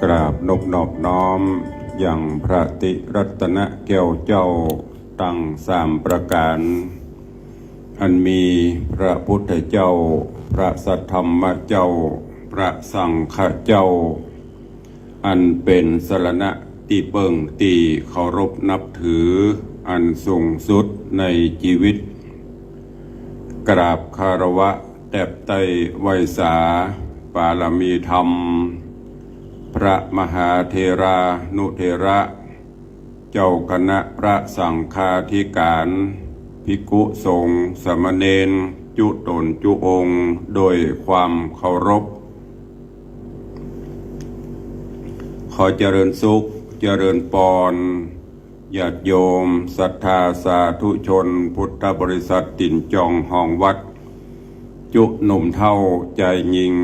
กราบนบนอบน้อมอย่างพระติรัตนแก้วเจ้าตั้ง3 ประการอันมีพระพุทธเจ้าพระสัทธรรมเจ้าพระสังฆเจ้าอันเป็นสรณะที่เปิ่งตีเคารพนับถืออันสูงสุดในชีวิตกราบคารวะแตบไตไวสาปารมีธรรมพระมหาเถรานุเถระเจ้าคณะพระสังฆาธิการภิกขุสงฆ์สามเณรจุตนจุองค์โดยความเคารพขอเจริญสุขเจริญปรญาติโยมศรัทธาสาธุชนพุทธบริษัทติ่นจองห้องวัดจุหนุ่มเท่าใจยิง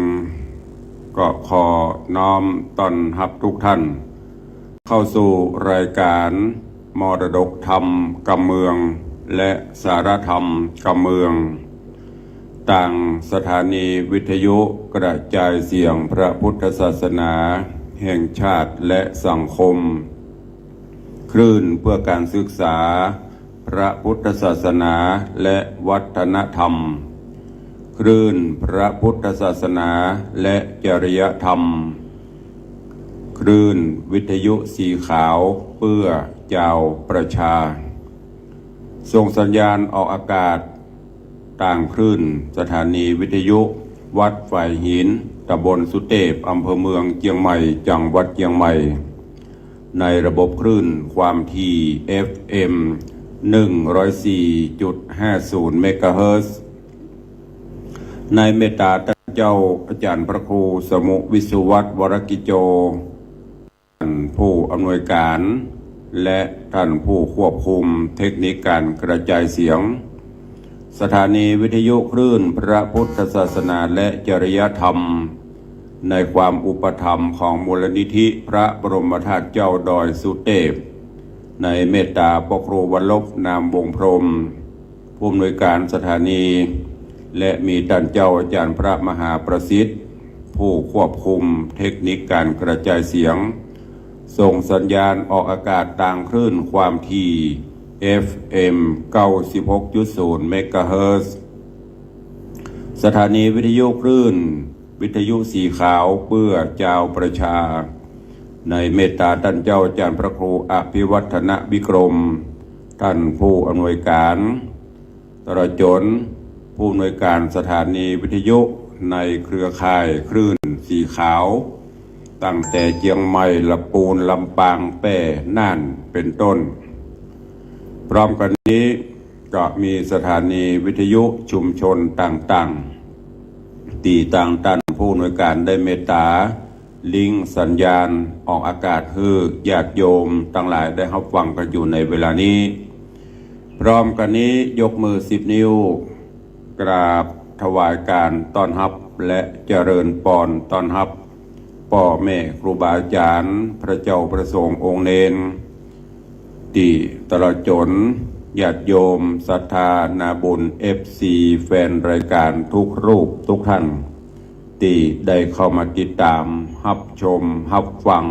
ก็ขอน้อมต้อนรับทุกท่านเข้าสู่รายการมรดกธรรมกำเมืองและสารธรรมกำเมืองต่างสถานีวิทยุกระจายเสียงพระพุทธศาสนาแห่งชาติและสังคมคลื่นเพื่อการศึกษาพระพุทธศาสนาและวัฒนธรรมคลื่นพระพุทธศาสนาและจริยธรรมคลื่นวิทยุสีขาวเพื่อเจ้าประชาส่งสัญญาณออกอากาศต่างคลื่นสถานีวิทยุวัดฝ่ายหินตำบลสุเทพอำเภอเมืองเชียงใหม่จังหวัดเชียงใหม่ในระบบคลื่นความถี่ FM 104.50 เมกะเฮิรตซ์ในเมตตาท่านเจ้าอาจารย์พระครูสมุวิสุวัฒน์วรกิจโจท่านผู้อำนวยการและท่านผู้ควบคุมเทคนิคการกระจายเสียงสถานีวิทยุคลื่นพระพุทธศาสนาและจริยธรรมในความอุปถัมภ์ของมูลนิธิพระบรมธาตุเจ้าดอยสุเทพในเมตตาพระครูวรลบนามวงพรหมผู้อำนวยการสถานีและมีท่านเจ้าอาจารย์พระมหาประสิทธิ์ผู้ควบคุมเทคนิคการกระจายเสียงส่งสัญญาณออกอากาศต่างคลื่นความถี่ FM 96.0 เมกะเฮิรตซ์สถานีวิทยุคลื่นวิทยุสีขาวเพื่อเจ้าประชาในเมตตาท่านเจ้าอาจารย์พระครูอภิวัฒนวิกรมท่านผู้อำนวยการตลอดจนผู้อำนวยการสถานีวิทยุในเครือข่ายคลื่นสีขาวตั้งแต่เชียงใหม่ลำพูนลำปางแพร่น่านเป็นต้นพร้อมกันนี้ก็มีสถานีวิทยุชุมชนต่างๆตีต่างท่านผู้อำนวยการได้เมตตาลิงก์สัญญาณออกอากาศให้ญาติโยมทั้งหลายได้รับฟังกันอยู่ในเวลานี้พร้อมกันนี้ยกมือ10 นิ้วกราบถวายการต้อนรับและเจริญพรต้อนรับพ่อแม่ครูบาอาจารย์พระเจ้าประสงค์องค์เนรที่ตลอดจนญาติโยมศรัทธานาบุญ FC แฟนรายการทุกรูปทุกท่านที่ได้เข้ามาติดตามรับชมรับฟัง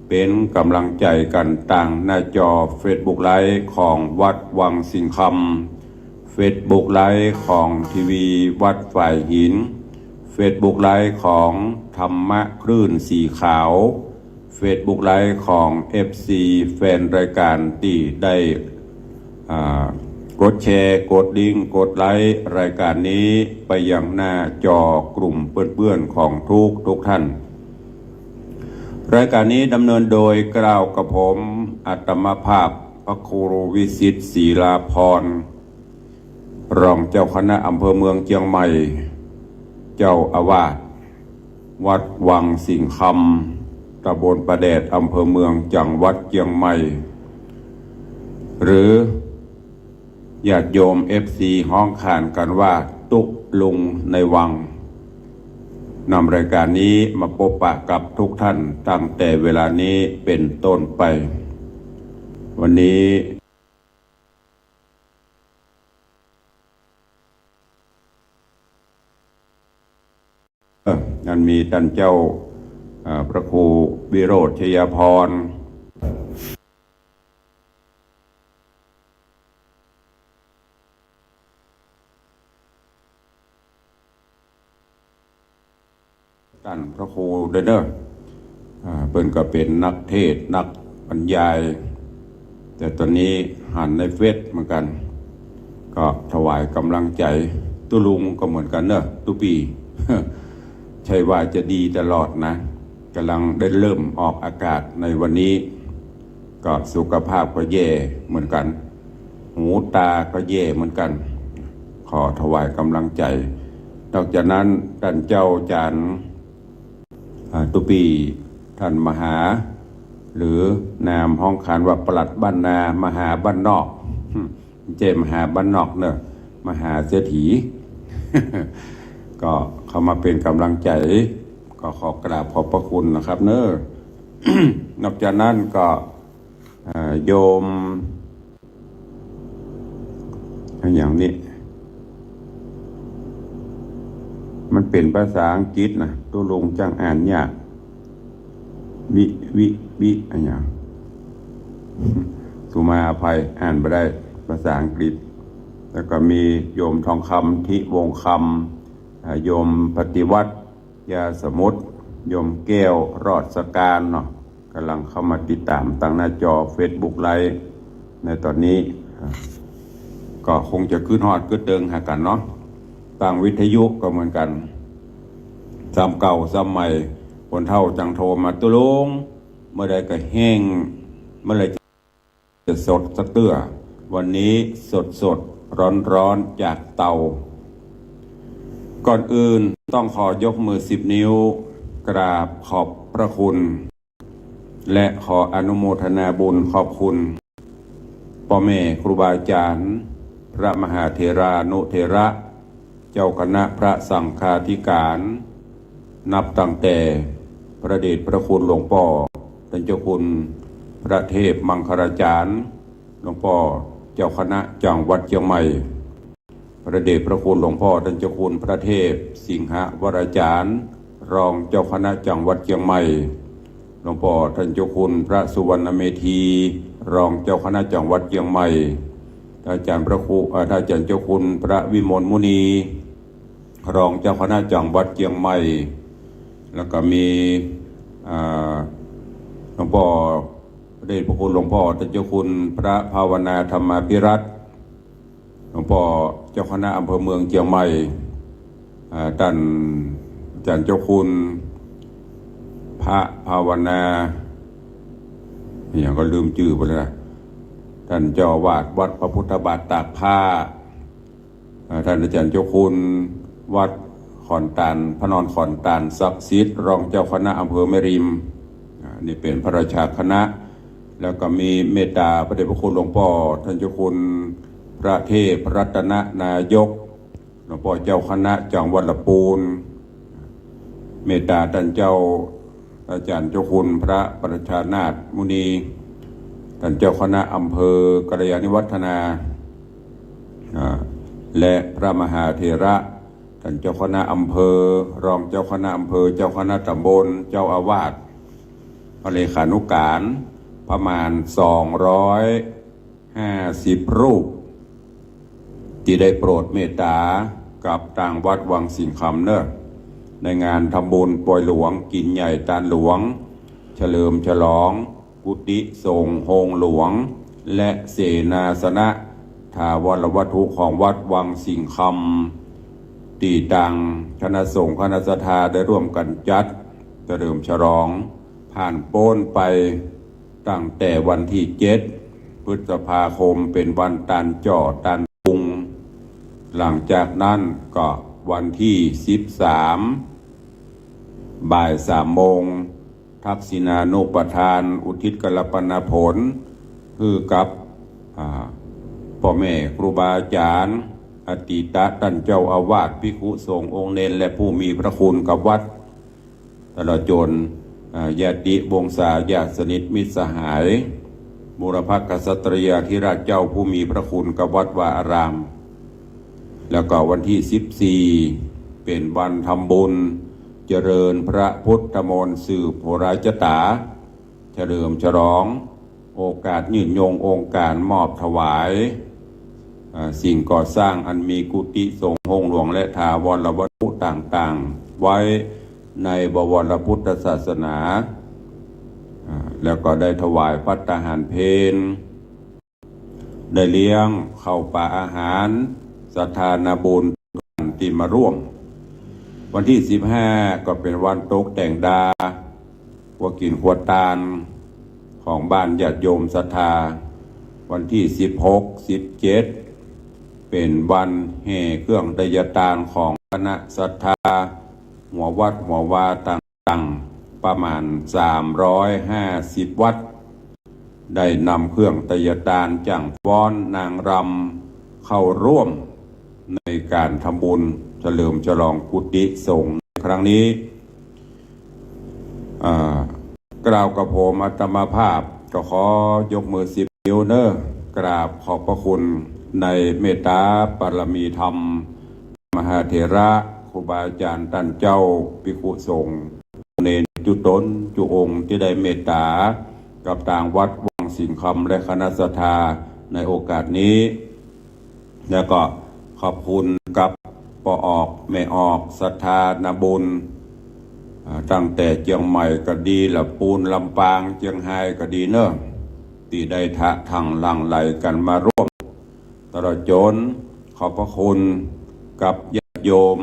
เป็นกำลังใจกันต่างหน้าจอ Facebook ไลฟ์ของวัดวังสิงคำ Facebook ไลฟ์ของทีวีวัดฝ่ายหิน Facebook ไลฟ์ของธรรมะคลื่นสีขาว Facebook ไลฟ์ของ FC แฟนรายการที่ได้กดแชร์กดลิงก์กดไลค์รายการนี้ไปยังหน้าจอกลุ่มเพื่อนๆของทุกท่านรายการนี้ดำเนินโดยกล่าวกับผมอาตมภาพพระครูวิสิทธิ์ศรีลาภรณ์รองเจ้าคณะอำเภอเมืองเชียงใหม่เจ้าอาวาสวัดวังสิงคำตำบลประแดดอำเภอเมืองจังหวัดเชียงใหม่หรือญาติโยม FC ห้องขานกันว่าตุลุงในวังนำรายการนี้มาพบปะกับทุกท่านตั้งแต่เวลานี้เป็นต้นไปวันนี้นั้นมีท่านเจ้า พระครูวิโรธชยพรท่านพระครูเดนเนอร์เพิ่นก็เป็นนักเทศนักบรรยาย แต่ตอนนี้หันในเฟซเหมือนกันก็ถวายกำลังใจตุลุงก็เหมือนกันเนอะตุปี ใช่ว่าจะดีตลอดนะกำลังได้เริ่มออกอากาศในวันนี้ก็สุขภาพก็แย่เหมือนกันหูตาก็แย่เหมือนกันขอถวายกำลังใจนอกจากนั้นท่านเจ้าจารย์ตุปีท่านมหาหรือนามห้องขานว่าปลัดบ้านนามหาบ้านนอกเจมหาบ้านนอกเนอะมหาเศรษฐี ก็เข้ามาเป็นกำลังใจก็ขอกราบขอบพระคุณนะครับเนอะ นอกจากนั้นก็โยมอย่างนี้มันเป็นภาษาอังกฤษนะตัวลงจังอ่านยากวิอะไรอย่างสุมาอภัยอ่านไปได้ภาษาอังกฤษแล้วก็มีโยมทองคำทิวงคำโยมปฏิวัติยาสมุทรโยมแก้วรอดสการเนาะกำลังเข้ามาติดตามตั้งหน้าจอ Facebook ไลฟ์ในตอนนี้ก็คงจะขึ้นฮอดขึ้นเดิงหากันเนาะต่างวิทยุก็เหมือนกันซ้ำเก่าซ้ำใหม่คนเท่าจังโทรมาตุลุงเมื่อใดก็แห้งเมื่อไรจะสดสักเตื้อวันนี้สดร้อนจากเตาก่อนอื่นต้องขอยกมือ10 นิ้วกราบขอบพระคุณและขออนุโมทนาบุญขอบคุณพ่อแม่ครูบาอาจารย์พระมหาเถรานุเถระเจ้าคณะพระสังฆาธิการนับตั้งแต่พระเดชพระคุณหลวงพ่อท่านเจ้าคุณพระเทพมังคลาจารย์หลวงพ่อเจ้าคณะจังหวัดเชียงใหม่พระเดชพระคุณหลวงพ่อท่านเจ้าคุณพระเทพสิงหวรจารย์รองเจ้าคณะจังหวัดเชียงใหม่หลวงพ่อท่านเจ้าคุณพระสุวรรณเมธีรองเจ้าคณะจังหวัดเชียงใหม่ท่านอาจารย์พระครูท่านอาจารย์เจ้าคุณพระวิมลมุนีรองเจ้าคณะจังหวัดเชียงใหม่แล้วก็มีหลวงพ่อพระเดชพระคุณหลวงพ่อท่านเจ้าคุณพระภาวนาธรรมาภิรัตน์หลวงพ่อเจ้าคณะอำเภอเมืองเชียงใหม่ท่านอาจารย์เจ้าคุณพระภาวนาอย่างก็ลืมชื่อไปแล้วท่านเจ้าอาวาสวัดพระพุทธบาทตากผ้าท่านอาจารย์เจ้าคุณวัดขอนตาลพระนอนขอนตาลศักดิ์สิทธิ์รองเจ้าคณะอำเภอแม่ริมนี่เป็นพระราชาคณะแล้วก็มีเมตตาพระเดชพระคุณหลวงพ่อท่านเจ้าคุณพระเทพรัตนนายกหลวงพ่อเจ้าคณะจังหวัดลำพูนเมตตาท่านเจ้าอาจารย์เจ้าคุณพระประชานาถมุนีท่านเจ้าคณะอำเภอกัลยาณิวัฒนาและพระมหาเถระท่านเจ้าคณะอำเภอรองเจ้าคณะอำเภอเจ้าคณะตำบลเจ้าอาวาสพระเลขานุการประมาณ250 รูปที่ได้โปรดเมตตากับต่างวัดวังสิงห์คำเนอะในงานทำบุญปล่อยหลวงกินใหญ่ตาลหลวงเฉลิมฉลองกุฏิทรงโฮงหลวงและเสนาสนะถาวรวัตถุของวัดวังสิงห์คำตีตังคณะสงฆ์คณะศรัทธาได้ร่วมกันจัดเฉลิมฉลองผ่านโป้นไปตั้งแต่วันที่7 พฤษภาคมเป็นวันตันจ่อตันปุงหลังจากนั้นก็วันที่13 บ่าย 3 โมงทักษิณานุปทานอุทิศกัลปนาผลคือกับพ่อแม่ครูบาอาจารย์อดีตท่านเจ้าอาวาสภิกษุสงฆ์องค์เณรและผู้มีพระคุณกับวัดตลอดจนญาติวงศาญาติสนิทมิตรสหายบูรพกษัตริยาธิราชเจ้าผู้มีพระคุณกับวัดวาอารามแล้วก็วันที่14เป็นวันทำบุญ เจริญพระพุทธมนต์สืบโหราจตาเฉลิมฉลองโอกาสยืนยงองค์การมอบถวายสิ่งก่อสร้างอันมีกุฏิสงฆ์องค์หลวงและถาวรวัตถุต่างๆไว้ในบวรพุทธศาสนาแล้วก็ได้ถวายภัตตาหารเพลได้เลี้ยงเข้าวปลาอาหารสถานบุญที่มาร่วมวันที่15ก็เป็นวันตกแต่งดาหัวกินหัวตาลของบ้านญาติโยมศรัทธาวันที่16 17เป็นวันแห่เครื่องไตรยตานของคณะศรัทธาหัววัดหัววาต่างๆประมาณ350วัดได้นำเครื่องไตรยตานจั่งฟ้อนนางรำเข้าร่วมในการทำบุญเฉลิมฉลองกุฏิสงฆ์ครั้งนี้กล่าวกับผมอาตมาภาพก็ขอยกมือ10 นิ้วเนอะกราบขอบพระคุณในเมตตาปรมีธรรมมหาเถระครูบาอาจารย์ท่านเจ้าภิกขุสงฆ์เนรจุตนจุองค์ที่ได้เมตตากับต่างวัดวังสิงห์คำและคณะศรัทธาในโอกาสนี้แล้วก็ขอบคุณกับปออกแม่ออกศรัทธานาบุญตั้งแต่เชียงใหม่ก็ดีละปูนลำปางเชียงไฮ้ก็ดีเนอะที่ได้ทะทางหลั่งไหลกันมาร่วมตลอดจนขอบพระคุณกับญาติโยม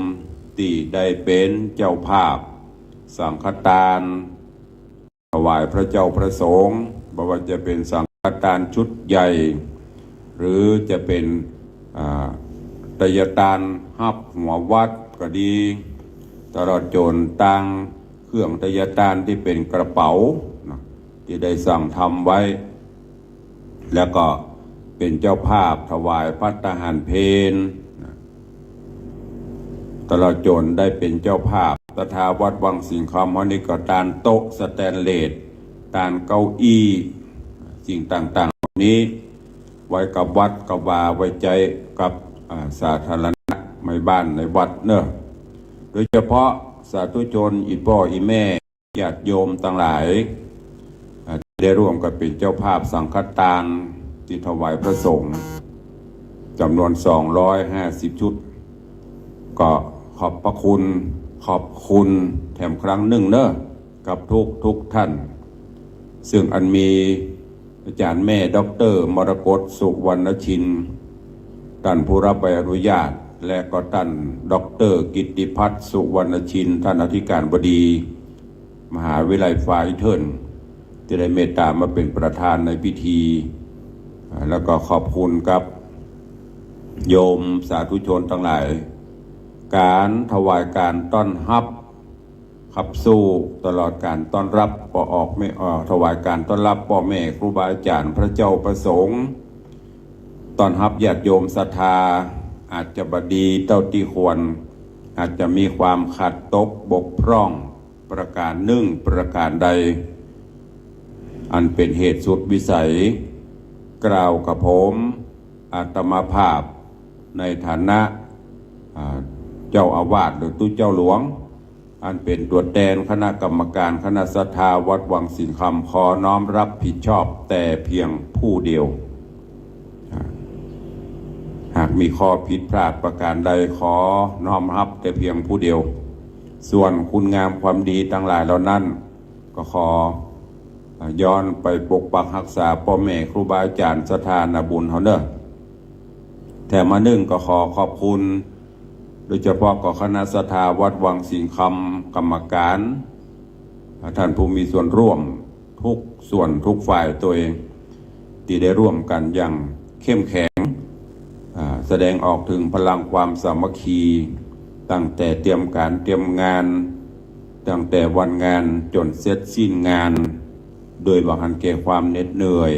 ที่ได้เป็นเจ้าภาพสังฆทานถวายพระเจ้าพระสงฆ์บ่ว่าจะเป็นสังฆทานชุดใหญ่หรือจะเป็นไตรยตานฮับหัววัดก็ดีตลอดจนตั้งเครื่องไตรยตานที่เป็นกระเป๋าที่ได้สั่งทำไว้แล้วก็เป็นเจ้าภาพถวายภัตตาหารเพลตลอดจนได้เป็นเจ้าภาพศรัทธาวัดวังสิงห์คำวันนี้ก็ตานโต๊ะสแตนเลสตานเก้าอี้สิ่งต่างๆนี้ไว้กับวัดกับวาไว้ใจกับสาธารณะในบ้านในวัดเนอะโดยเฉพาะสาธุชนอีพ่ออีแม่ญาติโยมต่างหลายได้ร่วมกันเป็นเจ้าภาพสังฆทานที่ถวายพระสงฆ์จำนวน250ชุดก็ขอบพระคุณขอบคุณแถมครั้งหนึ่งเนอะกับทุกท่านซึ่งอันมีอาจารย์แม่ด็อกเตอร์มรกตสุวรรณชินท่านผู้รับใบอนุญาตและก็ท่านด็อกเตอร์กิตติพัฒน์สุวรรณชินท่านอธิการบดีมหาวิทยาลัยฟ้าอิเทิร์นที่ได้เมตตามาเป็นประธานในพิธีแล้วก็ขอบคุณกับโยมสาธุชนทั้งหลายการถวายการต้อนรับขับสู้ตลอดการต้อนรับปออกไม่ถวายการต้อนรับพ่อแม่ครูบาอาจารย์พระเจ้าประสงค์ต้อนรับญาติโยมศรัทธาอาจจะบดีเท่าที่ควรอาจจะมีความขาดตกบกพร่องประการหนึ่งประการใดอันเป็นเหตุสุดวิสัยกล่าวกับผมอาตมาภาพในฐานะเจ้าอาวาสหรือตู้เจ้าหลวงอันเป็นตัวแทนคณะกรรมการคณะศรัทธาวัดวังสิงห์คำขอน้อมรับผิดชอบแต่เพียงผู้เดียวหากมีข้อผิดพลาดประการใดขอน้อมรับแต่เพียงผู้เดียวส่วนคุณงามความดีทั้งหลายเหล่านั้นก็ขอย้อนไปปกปักรักษาพ่อแม่ครูบาอาจารย์ศรัทธานาบุญเขาเนอะแต่มาหนึ่งก็ขอขอบคุณโดยเฉพาะก็คณะศรัทธาวัดวังสิงห์คำกรรมการท่านผู้มีส่วนร่วมทุกส่วนทุกฝ่ายตัวเองที่ได้ร่วมกันอย่างเข้มแข็งแสดงออกถึงพลังความสามัคคีตั้งแต่เตรียมการเตรียมงานตั้งแต่วันงานจนเสร็จสิ้นงานโดยบังคับแก่ความเหน็ดเหนื่อย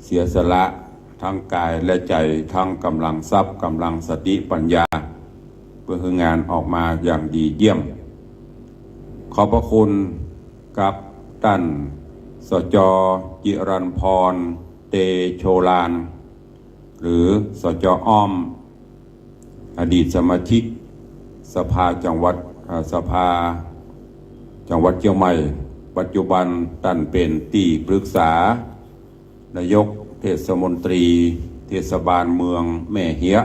เสียสละทั้งกายและใจทั้งกำลังทรัพย์กำลังสติปัญญาเพื่อให้งานออกมาอย่างดีเยี่ยมขอบพระคุณกับท่านสจ.จิรัญพรเตโชลานหรือสจ.อ้อมอดีตสมาชิกสภาจังหวัดสภา จังหวัดเชียงใหม่ปัจจุบันท่านเป็นที่ปรึกษานายกเทศมนตรีเทศบาลเมืองแม่เหีย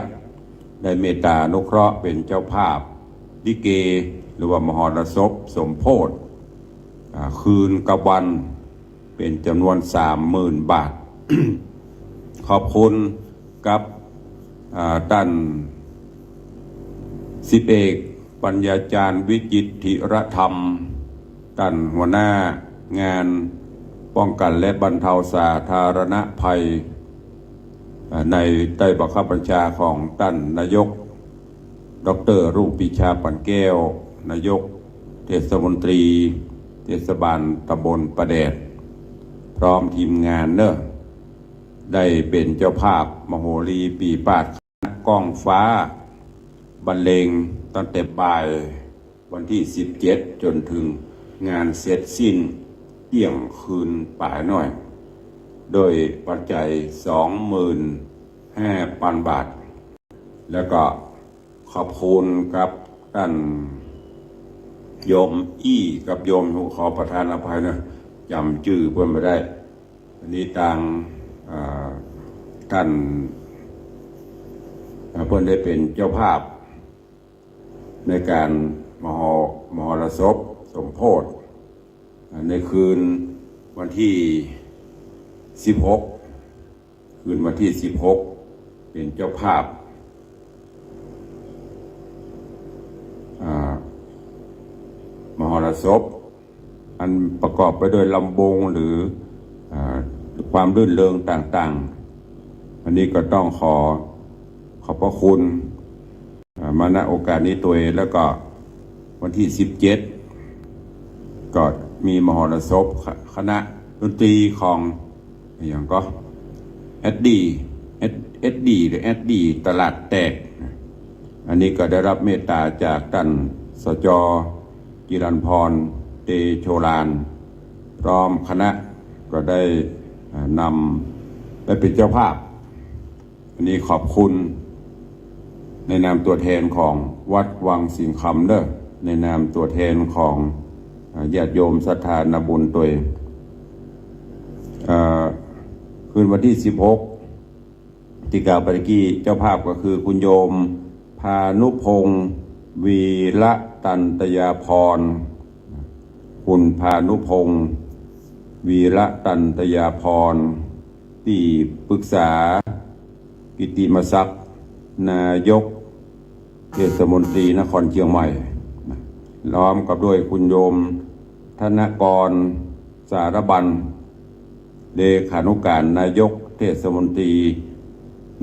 ได้เมตตาอนุเคราะห์เป็นเจ้าภาพลิเกหรือว่ามหรสพสมโพธิคืนกวัน เป็นจำนวน 30,000 บาท ขอบคุณกับท่านสิบเอกปัญญาจารย์วิจิตรธรรมท่านหัวหน้างานป้องกันและบรรเทาสาธารณภัยในใต้บังคับบัญชาของท่านนายกดร.รุ่งปรีชาปั่นแก้วนายกเทศมนตรีเทศบาลตำบลประแดดพร้อมทีมงานได้เป็นเจ้าภาพมโหรีปีปาดกล้องฟ้าบรรเลงตั้งแต่บ่ายวันที่17จนถึงงานเสร็จสิ้นเที่ยงคืนป่ายหน่อยโดยปัจจัย 25,000 บาทแล้วก็ขอบคุณกับท่านโยมอี้กับโยมขอประทานอภัยนะจำชื่อเพื่อนไม่ได้อันนี้ทางท่านเพื่อนได้เป็นเจ้าภาพในการมหรสพสมโพธิในคืนวันที่16คืนวันที่16เป็นเจ้าภาพมหรสพอันประกอบไปด้วยลำวงหรือความรื่นเริงต่างๆอันนี้ก็ต้องขอบพระคุณมาณโอกาสนี้ตัวเองแล้วก็วันที่17ก็มีมหรสพคณะดนตรีของอย่างก็เอสดีหรือเอสดีตลาดแตกอันนี้ก็ได้รับเมตตาจากท่านสจ.จิรัญพรเตโชลานพร้อมคณะก็ได้นำไปเป็นเจ้าภาพอันนี้ขอบคุณในนามตัวแทนของวัดวังสิงห์คำในนามตัวแทนของญาติโยมศรัทธานบุญตัวเองคืนวันที่16ที่กล่าวไปเมื่อกี้เจ้าภาพก็คือคุณโยมพานุพงศ์วีระตันตยาพรคุณพานุพงศ์วีระตันตยาพรที่ปรึกษากิติมศักดิ์นายกเทศมนตรีนครเชียงใหม่ล้อมกับด้วยคุณโยมธนกรสารบัญเลขานุการนายกเทศมนตรี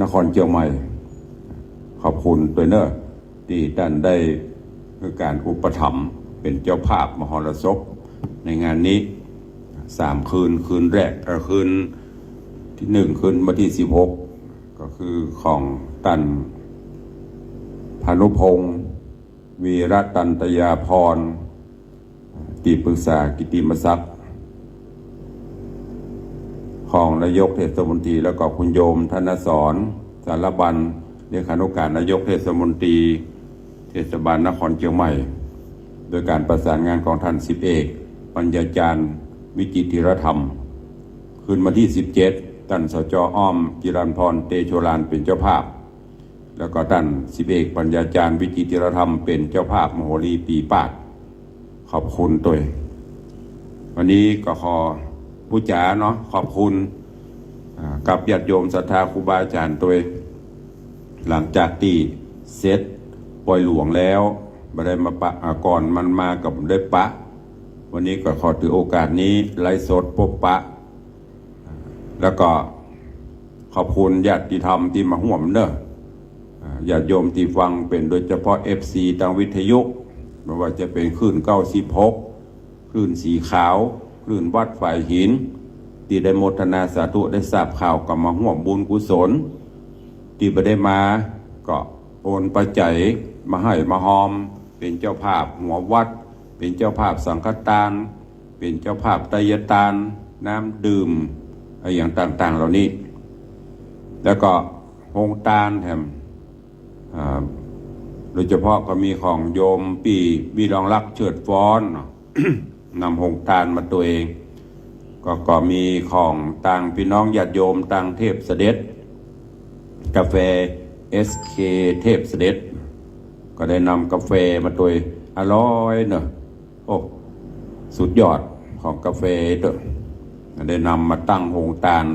นครเชียงใหม่ขอบคุณด้วยที่ท่านได้คือการอุปถัมภ์เป็นเจ้าภาพมหรสพในงานนี้3 คืนแรกคืนที่1คืนวันที่16ก็คือของท่านพานุพงศ์วีระตันตยาพรที่ปรึกษากิติมศักดิ์ของนายกเทศมนตรีแล้วก็คุณโยมธนสรสารบัญเลขานุการนายกเทศมนตรีเทศบาลนครเชียงใหม่โดยการประสานงานของท่านสิบเอกปัญญาจารย์วิจิตรธรรมคืนวันที่17ท่านสจ.อ้อมจิรัญพรเตโชลานเป็นเจ้าภาพแล้วก็ท่านสิบเอกปัญญาจารย์วิจิตรธรรมเป็นเจ้าภาพมโหรีปีปาดขอบคุณตัววันนี้ก็ขอผู้จ๋าขอบคุณกับญาติโยมศรัทธาครูบาอาจารย์ตัวหลังจากที่เสร็จปล่อยหลวงแล้วไม่ได้มาปะก่อนมันมากับได้ปะวันนี้ก็ขอถือโอกาสนี้ไลฟ์สดพบปะแล้วก็ขอบคุณญาติธรรมที่มาห่วมญาติโยมที่ฟังเป็นโดยเฉพาะ FC ทางวิทยุไม่ว่าจะเป็นคลื่น96คลื่นสีขาวคลื่นวัดฝ่ายหินที่ได้โมทนาสาธุได้ทราบข่าวกับมาห่วมบุญกุศลที่ไม่ได้มาก็โอนปัจจัยมาให้มาหอมเป็นเจ้าภาพหัววัดเป็นเจ้าภาพสังฆทานเป็นเจ้าภาพไตรยทานน้ำดื่มอะไรอย่างต่างๆเหล่านี้แล้วก็โฮงตาลแถมโดยเฉพาะก็มีของโยมปีวีรองรักเฉิดฟ้อน นำหงทานมาตัวเองก็มีของต่างพี่น้องญาติโยมต่างเทพเสด็จกาแฟ SK เทพเสด็จก็ได้นำกาแฟมาตัวอร่อยเนอะโอ้สุดยอดของกาแฟเด้อได้นำมาตั้งหงทาน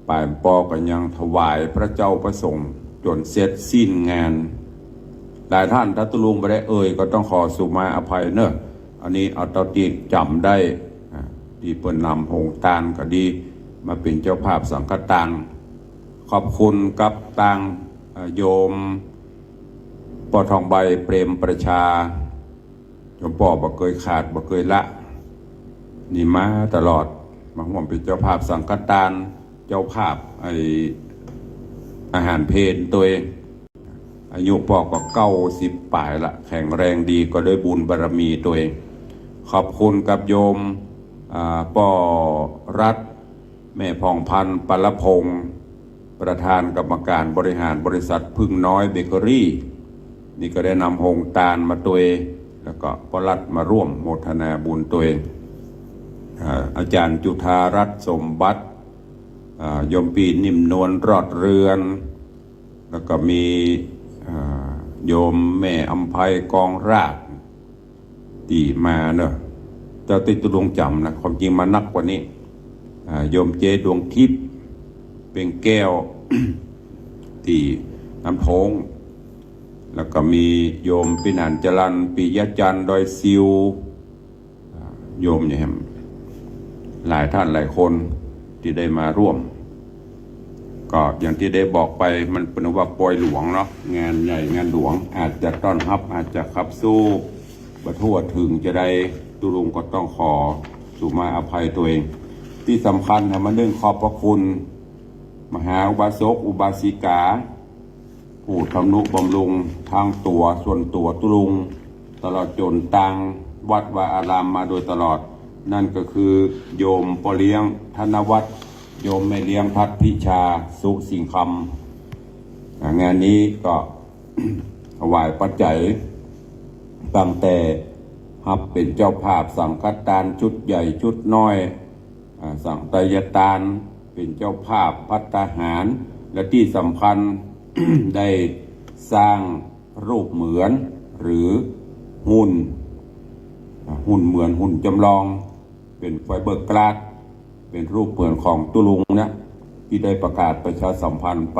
ป่ายปอก็ยังถวายพระเจ้าประสงค์จนเสร็จสิ้นงานหลายท่านถ้าตุลุงไปได้ก็ต้องขอสุมาอภัยเนอะอันนี้เอาเตาตีจำได้ที่เปิดนำหงทานก็ดีมาเป็นเจ้าภาพสังฆทานขอบคุณกับต่างโยมปอทองใบเปรมประชาโยมปอบ่เคยขาดบ่เคยละนี่มาตลอดมาห่วงเป็นเจ้าภาพสังฆทานเจ้าภาพอาหารเพลตัวเองอายุปอก็90 ป่ายละแข็งแรงดีก็ด้วยบุญบารมีตัวเองขอบคุณกับโยมปอรัฐแม่พองพันธ์ปลพงศ์ประธานกรรมการบริหารบริษัทพึ่งน้อยเบเกอรี่นี่ก็ได้นำหงทานมาตัวเองแล้วก็ปลัดมาร่วมโมทนาบุญตัวเองอาจารย์จุธารัตน์สมบัติโยมปีนิ่มนวลรอดเรือนแล้วก็มีโยมแม่อำไพกองรากที่มาเนอะเจ้าติดตุลงจำนะความจริงมานักกว่านี้โยมเจดวงทิพย์เป็นแก้ว ที่น้ำโพงแล้วก็มีโยมปินันจรันปิยจันทร์ดอยซิวโยมเนี่ยหลายท่านหลายคนที่ได้มาร่วมก็อย่างที่ได้บอกไปมันเป็นว่าปอยหลวงเนาะงานใหญ่งานหลวงอาจจะต้อนรับอาจจะขับสู้บัทั่วถึงจะได้ตุลุงก็ต้องขอสุมาอภัยตัวเองที่สำคัญนะมันเรื่องขอบพระคุณมหาอุบาสกอุบาสิกาผู้ทำนุบำรุงทางตัวส่วนตัวตุลุงตลอดจนต่างวัดวาอารามมาโดยตลอดนั่นก็คือโยมปอเลี้ยงธนวัฒน์โยมแม่เลี้ยงพัฒพิชาสุสิงคำงานนี้ก็ ถวายปัจจัยตั้งแต่ฮับเป็นเจ้าภาพสังฆทานชุดใหญ่ชุดน้อยสังไตยทานเป็นเจ้าภาพภัตตาหารและที่สำคัญ ได้สร้างรูปเหมือนหรือหุ่นเหมือนหุ่นจำลองเป็นไฟเบอร์กลาสเป็นรูปเหมือนของตุลุงนะที่ได้ประกาศประชาสัมพันธ์ไป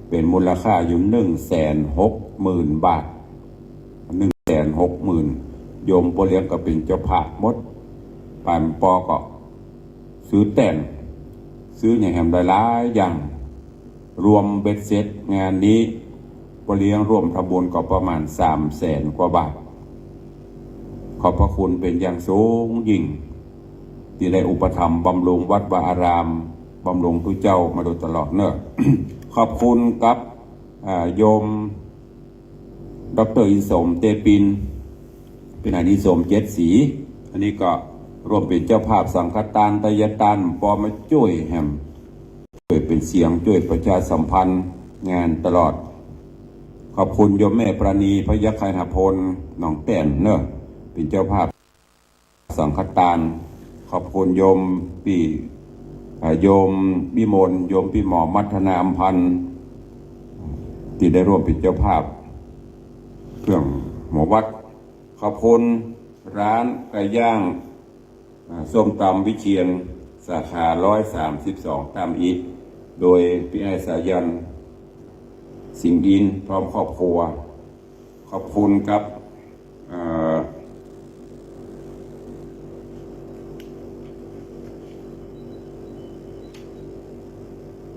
เป็นมูลค่าอยู่160,000 บาท160,000โยมโปเลี้ยงก็เป็นเจ้าภาพมดปานปอก็ซื้อแต่งซื้ออย่างแหมหลายๆอย่างรวมเบ็ดเสร็จงานนี้โปเลี้ยงร่วมทำบุญก็ประมาณ300,000 กว่าบาทขอบพระคุณเป็นอย่างสูงยิ่งที่ได้อุปถัมภ์บำรุงวัดวาอารามบำรุงทุกเจ้ามาโดยตลอดเนอะ ขอบคุณกับโยมดร.อินสมเตปินเป็นอดีตสม7 สีอันนี้ก็ร่วมเป็นเจ้าภาพสังฆทานไตรยทานปอมาช่วยแฮมช่วยเป็นเสียงช่วยประชาสัมพันธ์งานตลอดขอบคุณโยมแม่ปราณีพยัคฆาพลหนองแต้นเนอะเป็นเจ้าภาพสังฆทานขอบคุณโยมโยมบิมลโยมพี่หมอมัฒนาอำพันธ์ที่ได้ร่วมเป็นเจ้าภาพเครื่องหมอวัดขอบคุณร้านไก่ย่างส้มตำวิเชียรสาขา132ตามอีกโดยพี่ไอสายันสิงห์อินพร้อมครอบครัวขอบคุณครับ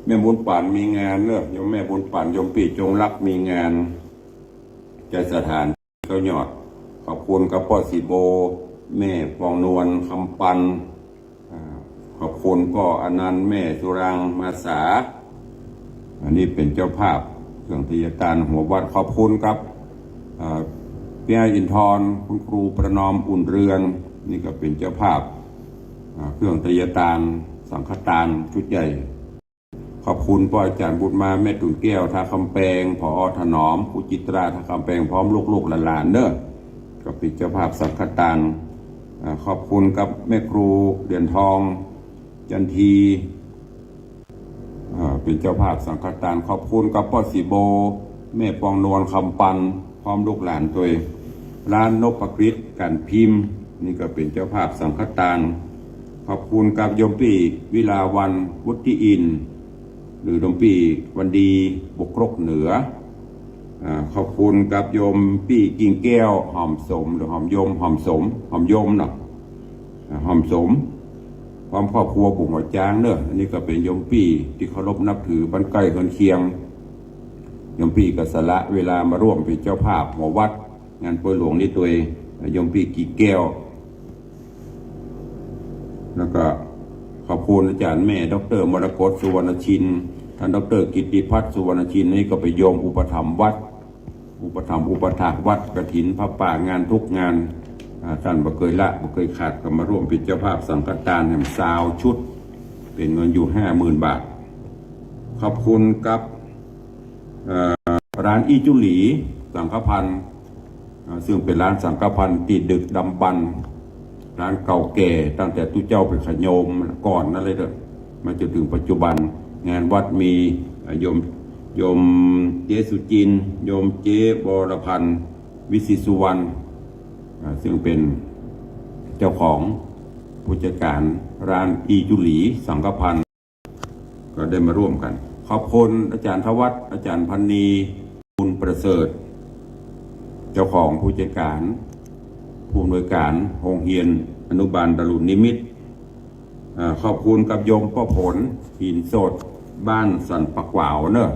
แม่บุญป่านมีงานเนอะโยมแม่บุญป่านโยมปีจงรักมีงานใจสถานก็หยอดขอบคุณกับพ่อสีโบแม่ฟองนวลคำปันขอบคุณพ่ออนันต์แม่สุรังมาสาอันนี้เป็นเจ้าภาพเครื่องไตรยทานหัววัดขอบคุณครับพี่ไออินทรคุณครูประนอมอุ่นเรือนนี่ก็เป็นเจ้าภาพเครื่องไตรยทานสังฆทานชุดใหญ่ขอบคุณพ่ออาจารย์บุญมาแม่ตุ่นแก้วท่าคำแปงผอถนอมครูจิตราท่าคำแปงพร้อมลูกๆหลานๆเด้อก็เป็นเจ้าภาพสังฆทาน ขอบคุณกับแม่ครูเหรียญทองจันทีเป็นเจ้าภาพสังฆทานขอบคุณกับพ่อสีโบแม่ปองนวลคำปันพร้อมลูกหลานตัวร้านนพกฤษการพิมพ์นี่ก็เป็นเจ้าภาพสังฆทานขอบคุณกับโยมปีวิลาวันวุฒิอินหรือโยมปีวันดีบกรกเหนือขอบคุณกับโยมปีกิ่งแก้วหอมสมหรือหอมยมหอมสมหอมยมเนาะหอมสมพร้อมครอบครัวบุ๋มหัวจ้างเนอะอันนี้ก็เป็นโยมปีที่เคารพนับถือบ้านใกล้เฮือนเคียงโยมปีกสละเวลามาร่วมเป็นเจ้าภาพหัววัดงานป่วยหลวงนี่ตัวเองโยมปีกิ่งแก้วแล้วก็ขอบคุณอาจารย์แม่ดร.มรกตสุวรรณชินท่านดร.กิตติพัฒน์สุวรรณชินนี่ก็ไปโยมอุปถัมภ์วัดอุปถัมภ์อุปถากวัดกฐินพระป่างานทุกงานท่านบ่เคยละบ่เคยขาดก็มาร่วมเป็นเจ้าภาพสังฆทานแห่งซาวชุดเป็นเงินอยู่ 50,000 บาทขอบคุณกับร้านอีจุหลีสังฆพันธ์ซึ่งเป็นร้านสังฆพันธ์ติดดึกดำบรรพ์ร้านเก่าแก่ตั้งแต่ตู้เจ้าเป็นขโยมก่อนนั่นเลยเด้อมาจนถึงปัจจุบันงานวัดมีโยมเจสุจินโยมเจบรพันธ์วิสิสุวรรณซึ่งเป็นเจ้าของผู้จัดการร้านอีจุหลีสังฆพันธ์ก็ได้มาร่วมกันขอบคุณอาจารย์ทวัฒน์อาจารย์พันนีบุญประเสริฐเจ้าของผู้จัดการผู้อำนวยการโรงเรียนอนุบาลดารุณนิมิตรขอบคุณกับโยมพ่อผลหินสดบ้านสันปะกวาวเนอะ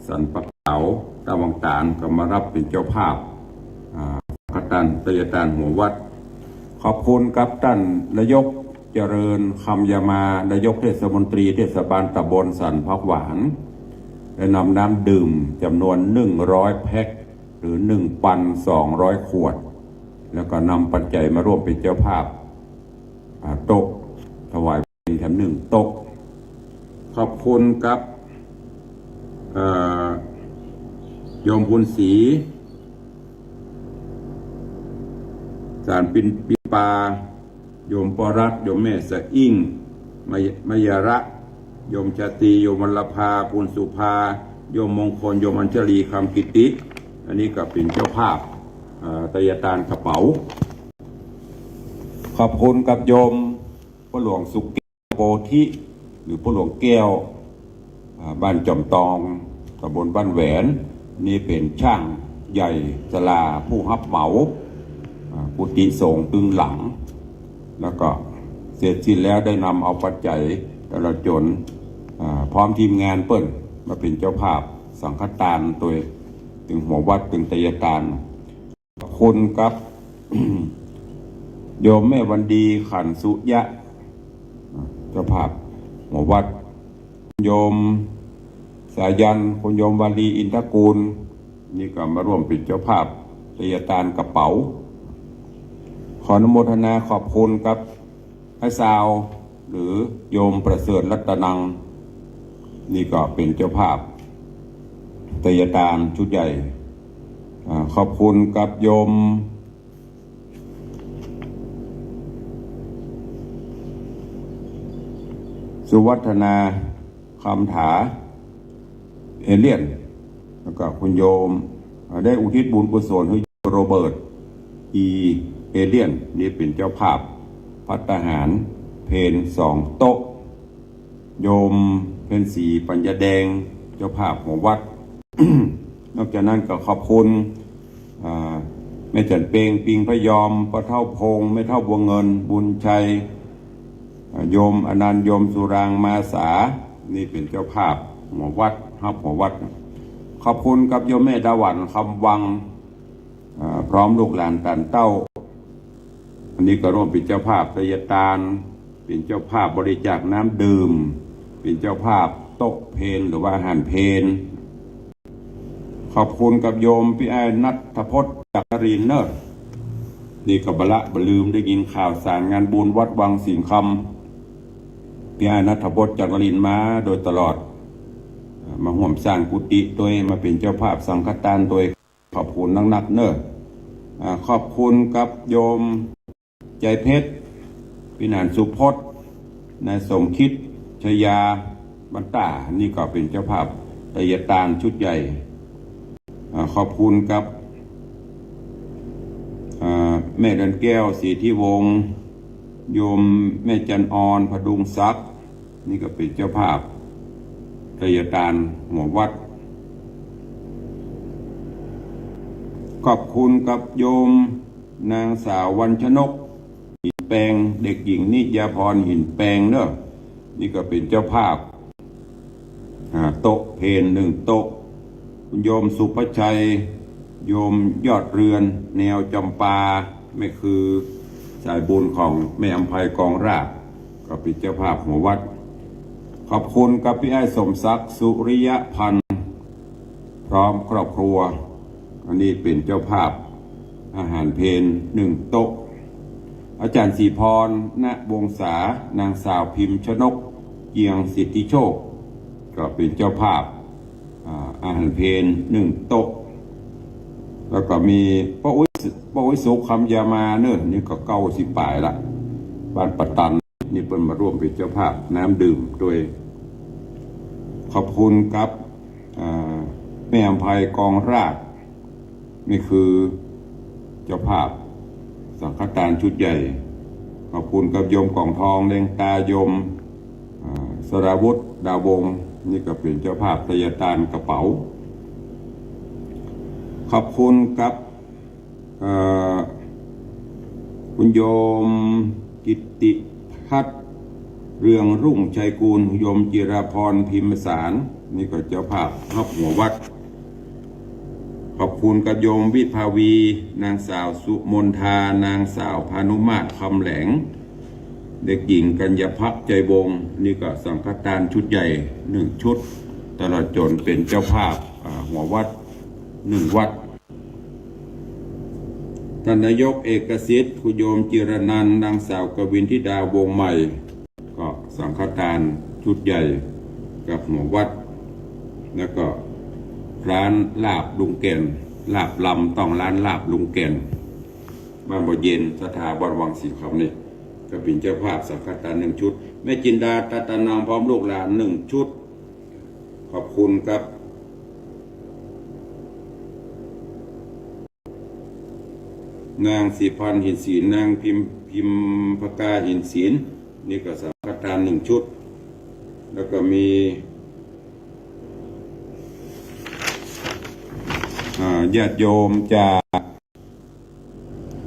สันปะกวาวตะวังตาลก็มารับเป็นเจ้าภาพพระตันตยตานหัววัดขอบคุณกับท่านนายกเจริญคำยามานายกเทศมนตรีเทศบาลตำบลสันพักหวานได้นำน้ำดื่มจำนวน100 แพ็คหรือ 1,200 ขวดแล้วก็นำปัจจัยมาร่วมเป็นเจ้าภาพโต๊ะถวายเป็นแถม1 โต๊ะขอบคุณกับโยมบุญศรีสารปินปิปาโยมปรัตโยมแม่สะอิ่งมยระโยมชาตรีโยมวรรภาปุณสุภาโยมมงคลโยมอัญชลีคำกิติอันนี้ก็เป็นเจ้าภาพตยตานกระเป๋าขอบคุณกับโยมพ่อหลวงสุกโพธิหรือพ่อหลวงแก้วบ้านจอมตองตำบลบ้านแหวนนี่เป็นช่างใหญ่ศาลาผู้รับเหมากุฏิสงฆ์ตึงหลังแล้วก็เสร็จสิ้นแล้วได้นำเอาปัจจัยตลอดจนพร้อมทีมงานเปิ้ลมาเป็นเจ้าภาพสังฆทานโดยถึงหัววัดถึงตยตานขอบคุณครับ โยมแม่วันดีขันสุยะเจ้าภาพหัววัดโยมสายันคุณโยมวาลีอินทกูลนี่ก็มาร่วมเป็นเจ้าภาพตยตานกระเป๋าขออนุโมทนาขอบคุณครับพระสาวหรือโยมประเสริฐรัตนังนี่ก็เป็นเจ้าภาพตยตานชุดใหญ่ขอบคุณกับโยมสุวัฒนาคำถาเอเลียนแล้วก็คุณโยมได้อุทิศบุญกุศลให้โรเบิร์ตอีเอเลียนนี่เป็นเจ้าภาพภัตตาหารเพน2 โต๊ะโยมเพนสีปัญญาแดงเจ้าภาพของวัด นอกจากนั้นก็ขอบคุณแม่จันเปงปิงพยอมพระเท่าพงแม่เท่าบัวเงินบุญชัยโยมอนันต์โยมสุรางมาสานี่เป็นเจ้าภาพหัววัดครับหัววัดขอบคุณกับโยมแม่ดาวันคำวังพร้อมลูกหลานตันเต้าอันนี้ก็ร่วมเป็นเจ้าภาพตยตานเป็นเจ้าภาพบริจาคน้ำดื่มเป็นเจ้าภาพโต๊ะเพลหรือว่าอาหารเพลขอบคุณกับโยมพี่ไอ้นัทพจน์จากรินเนอร์นี่กับบละบลืมได้ยินข่าวสารงานบุญวัดวังสิงห์คำพี่ไอ้นัทพจน์จากรินมาโดยตลอดมาห่วมสร้างกุฏิตัวมาเป็นเจ้าภาพสังฆทานตัวขอบคุณนักเนอร์ขอบคุณกับโยม ใจเพชรพี่นานสุพจน์นายสมคิดชยาบรรตานี่ก็เป็นเจ้าภาพไตรยตานชุดใหญ่ขอบคุณครับแม่เดินแก้วศรีที่วงศ์โยมแม่จันออนพดุงศักดิ์นี่ก็เป็นเจ้าภาพไตรยตานหัววัดขอบคุณกับโยมนางสาววรรณชนกหินแปลงเด็กหญิงนิยาพรหินแปลงเนอะนี่ก็เป็นเจ้าภาพโต๊ะเพน1 โต๊ะคุณโยมสุภชัยโยมยอดเรือนแนวจำปาไม่คือสายบุญของแม่อำไพกองรากก็เป็นเจ้าภาพหัววัดขอบคุณกับพี่ไอ้สมศักดิ์สุริยพันธ์พร้อมครอบครัวอันนี้เป็นเจ้าภาพอาหารเพน1 โต๊ะอาจารย์ศรีพรณวงศานางสาวพิมพ์ชนกเกียงสิทธิโชคก็เป็นเจ้าภาพอาหารเพน1 โต๊ะแล้วก็มีป้าอุ้ยสุขคำยามาเนอะนี่ก็90 ป่ายละบ้านปะตันนี่เป็นมาร่วมเป็นเจ้าภาพน้ำดื่มโดยขอบคุณครับแม่อำไพกองรากนี่คือเจ้าภาพสังฆทานชุดใหญ่ขอบคุณกับโยมกล่องทองเลงตาโยมสราวุฒิดาวงนี่ก็เป็นเจ้าภาพไตรยตานกระเป๋าขอบคุณกับคุณโยมกิตติพัฒน์เรืองรุ่งชัยกูลโยมจิราพรพิมพ์สารนี่ก็เจ้าภาพรับหัววัดขอบคุณกับโยมวิภาวีนางสาวสุมนทานางสาวพานุมาตรคำแหลงเด็กหญิงกัญญพักใจวงนี่ก็สังฆทานชุดใหญ่1 ชุดตลอดจนเป็นเจ้าภาพหัววัด1 วัดท่านนายกเอกสิทธิ์คุณโยมจิรนันท์นางสาวกวินธิดาวงใหม่ก็สังฆทานชุดใหญ่กับหัววัดแล้วก็ร้านลาบลุงแก่นลาบลำต้องร้านลาบลุงแก่นบ้านบ่อเย็นสถาบันวังสีคำนี่ก็เป็นเจ้าภาพสังฆทาน1 ชุดแม่จินดาตาตานางพร้อมลูกหลาน1 ชุดขอบคุณครับนางสีพันหินศีลนางพิมพกาหินศีลนี่ก็สังฆทาน1 ชุดแล้วก็มีญาติโยมจาก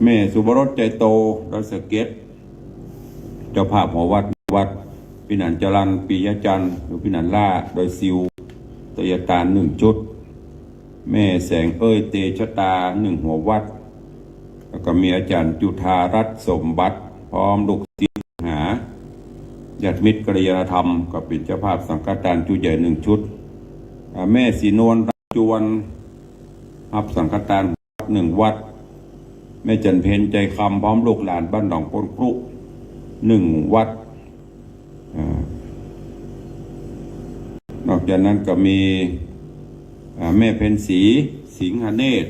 แม่สุบรสใจโตดอยสะเก็ดเจ้าภาพหัววัดพี่นันจรันปิยจันทร์หรือพี่นันล่าโดยซิวไตรยตาน1 ชุดแม่แสงเอ้ยเตชะตา1 หัววัดแล้วก็มีอาจารย์จุฑารัตน์สมบัติพร้อมลูกศิษย์หาญาติมิตรกัลยาณธรรมก็เป็นเจ้าภาพสังฆทานชุดใหญ่1 ชุดแม่ศรีนวลจวนรับสังฆทาน1 วัดแม่จันเพญใจคำพร้อมลูกหลานบ้านหนองปนครุ1 วัดนอกจากนั้นก็มีแม่เพ็ญศรีสิงหเนตร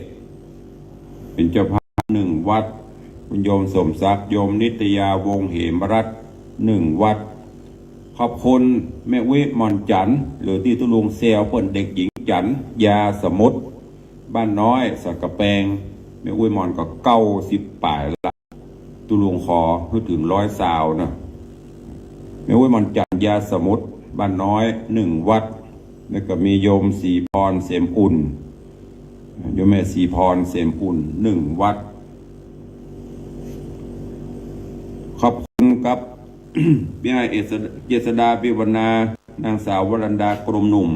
เป็นเจ้าภาพ1 วัดคุณโยมสมศักดิ์โยมนิตยาวงเหมรัตน์1 วัดขอบคุณแม่วิมลจันทร์หรือที่ตุลุงเซลเปิ่นเด็กหญิงจันทร์ยาสมุทรบ้านน้อยสักกะแปงแม่วิมลก็90 ป่ายละตุลุงขอเพื่อถึง100 สาวนะแม่วิมลจันทร์ยาสมุทรบ้านน้อย1 วัดแล้วก็มีโยมศรีพรเสมอุ่นโยมแม่ศรีพรเสมอุ่น1 วัดขอบคุณครับ พี่ไอเจษดาพิวรรณานางสาววรันดากรมหนุ่ม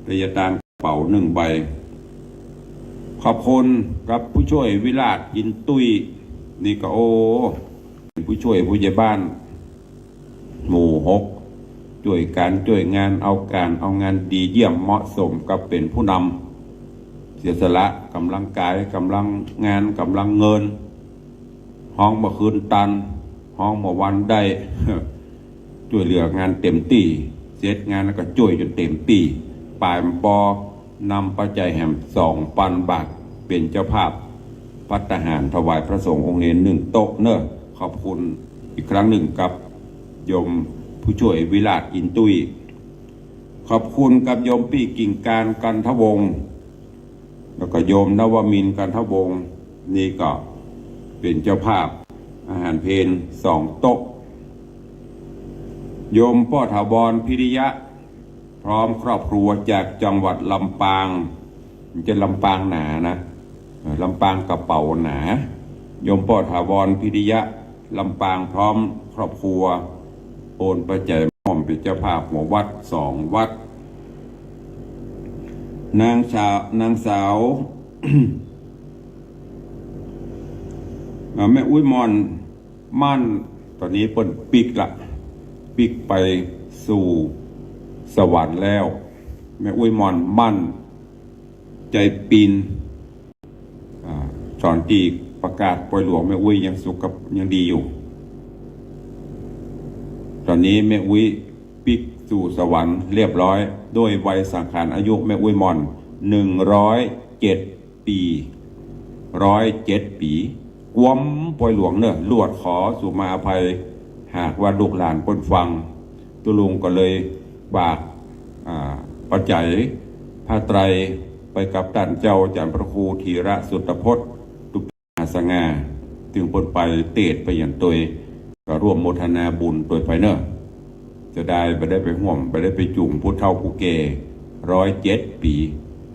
ไตรยตานกระเป๋า1 ใบขอบคุณครับผู้ช่วยวิราชยินตุ้ยนี่ก็ผู้ช่วยผู้ใหญ่บ้านหมู่6ช่วยงานเอางานดีเยี่ยมเหมาะสมกับเป็นผู้นำเสียสละกำลังกายกำลังงานกำลังเงินห้องเมื่อคืนตันห้องเมื่อวันได้ ช่วยเหลืองานเต็มที่เสร็จงานแล้วก็ช่วยจนเต็มที่ปลายปอนำปัจจัยแห่ม2,000 บาทเป็นเจ้าภาพภัตตาหารถวายพระสงฆ์องค์เนร1 โต๊ะเนอะข ขอบคุณอีกครั้งหนึ่งกับโยมผู้ช่วยวิราชอินตุยขอบคุณกับโยมปี้กิ่งการกันทวงศ์แล้วก็โยมนวมินทร์กันทวงศ์นี่ก็เป็นเจ้าภาพอาหารเพล2 โต๊ะโยมพ่อถาวรพิริยะพร้อมครอบครัวจากจังหวัดลำปางจะลำปางหนานะลำปางกระเป๋าหนาโยมพ่อถาวรพิริยะลำปางพร้อมครอบครัวโอนปัจจัยม่อมเป็นเจ้าภาพหัววัด2 วัดนางสาว แม่อุ้ยมอนมั่นตอนนี้เปิดปิกไปสู่สวรรค์แล้วแม่อุ้ยมอนมั่นใจปีนสอนตีประกาศปล่อยหลวงแม่อุ้ยยังสุขกับยังดีอยู่ตอนนี้แม่อุ้ยปิกสู่สวรรค์เรียบร้อยด้วยวัยสังขารอายุแม่อุ้ยมอน107 ปี107 ปีกวมปล่อยหลวงเนอะลวดขอสุมาอภัยหากว่าลูกหลานพ้นฟังตุลุงก็เลยบากปัจจัยผ้าไตรไปกับท่านเจ้าจันทร์พระครูธีระสุตพจน์ตุกาสง่าถึงพ้นไปเตดไปอย่างตัวก็ร่วมโมทนาบุญตัวไปเนอะจะได้ไปห่วมไปได้ไปจุ่มผู้เฒ่าผู้แก่107 ปี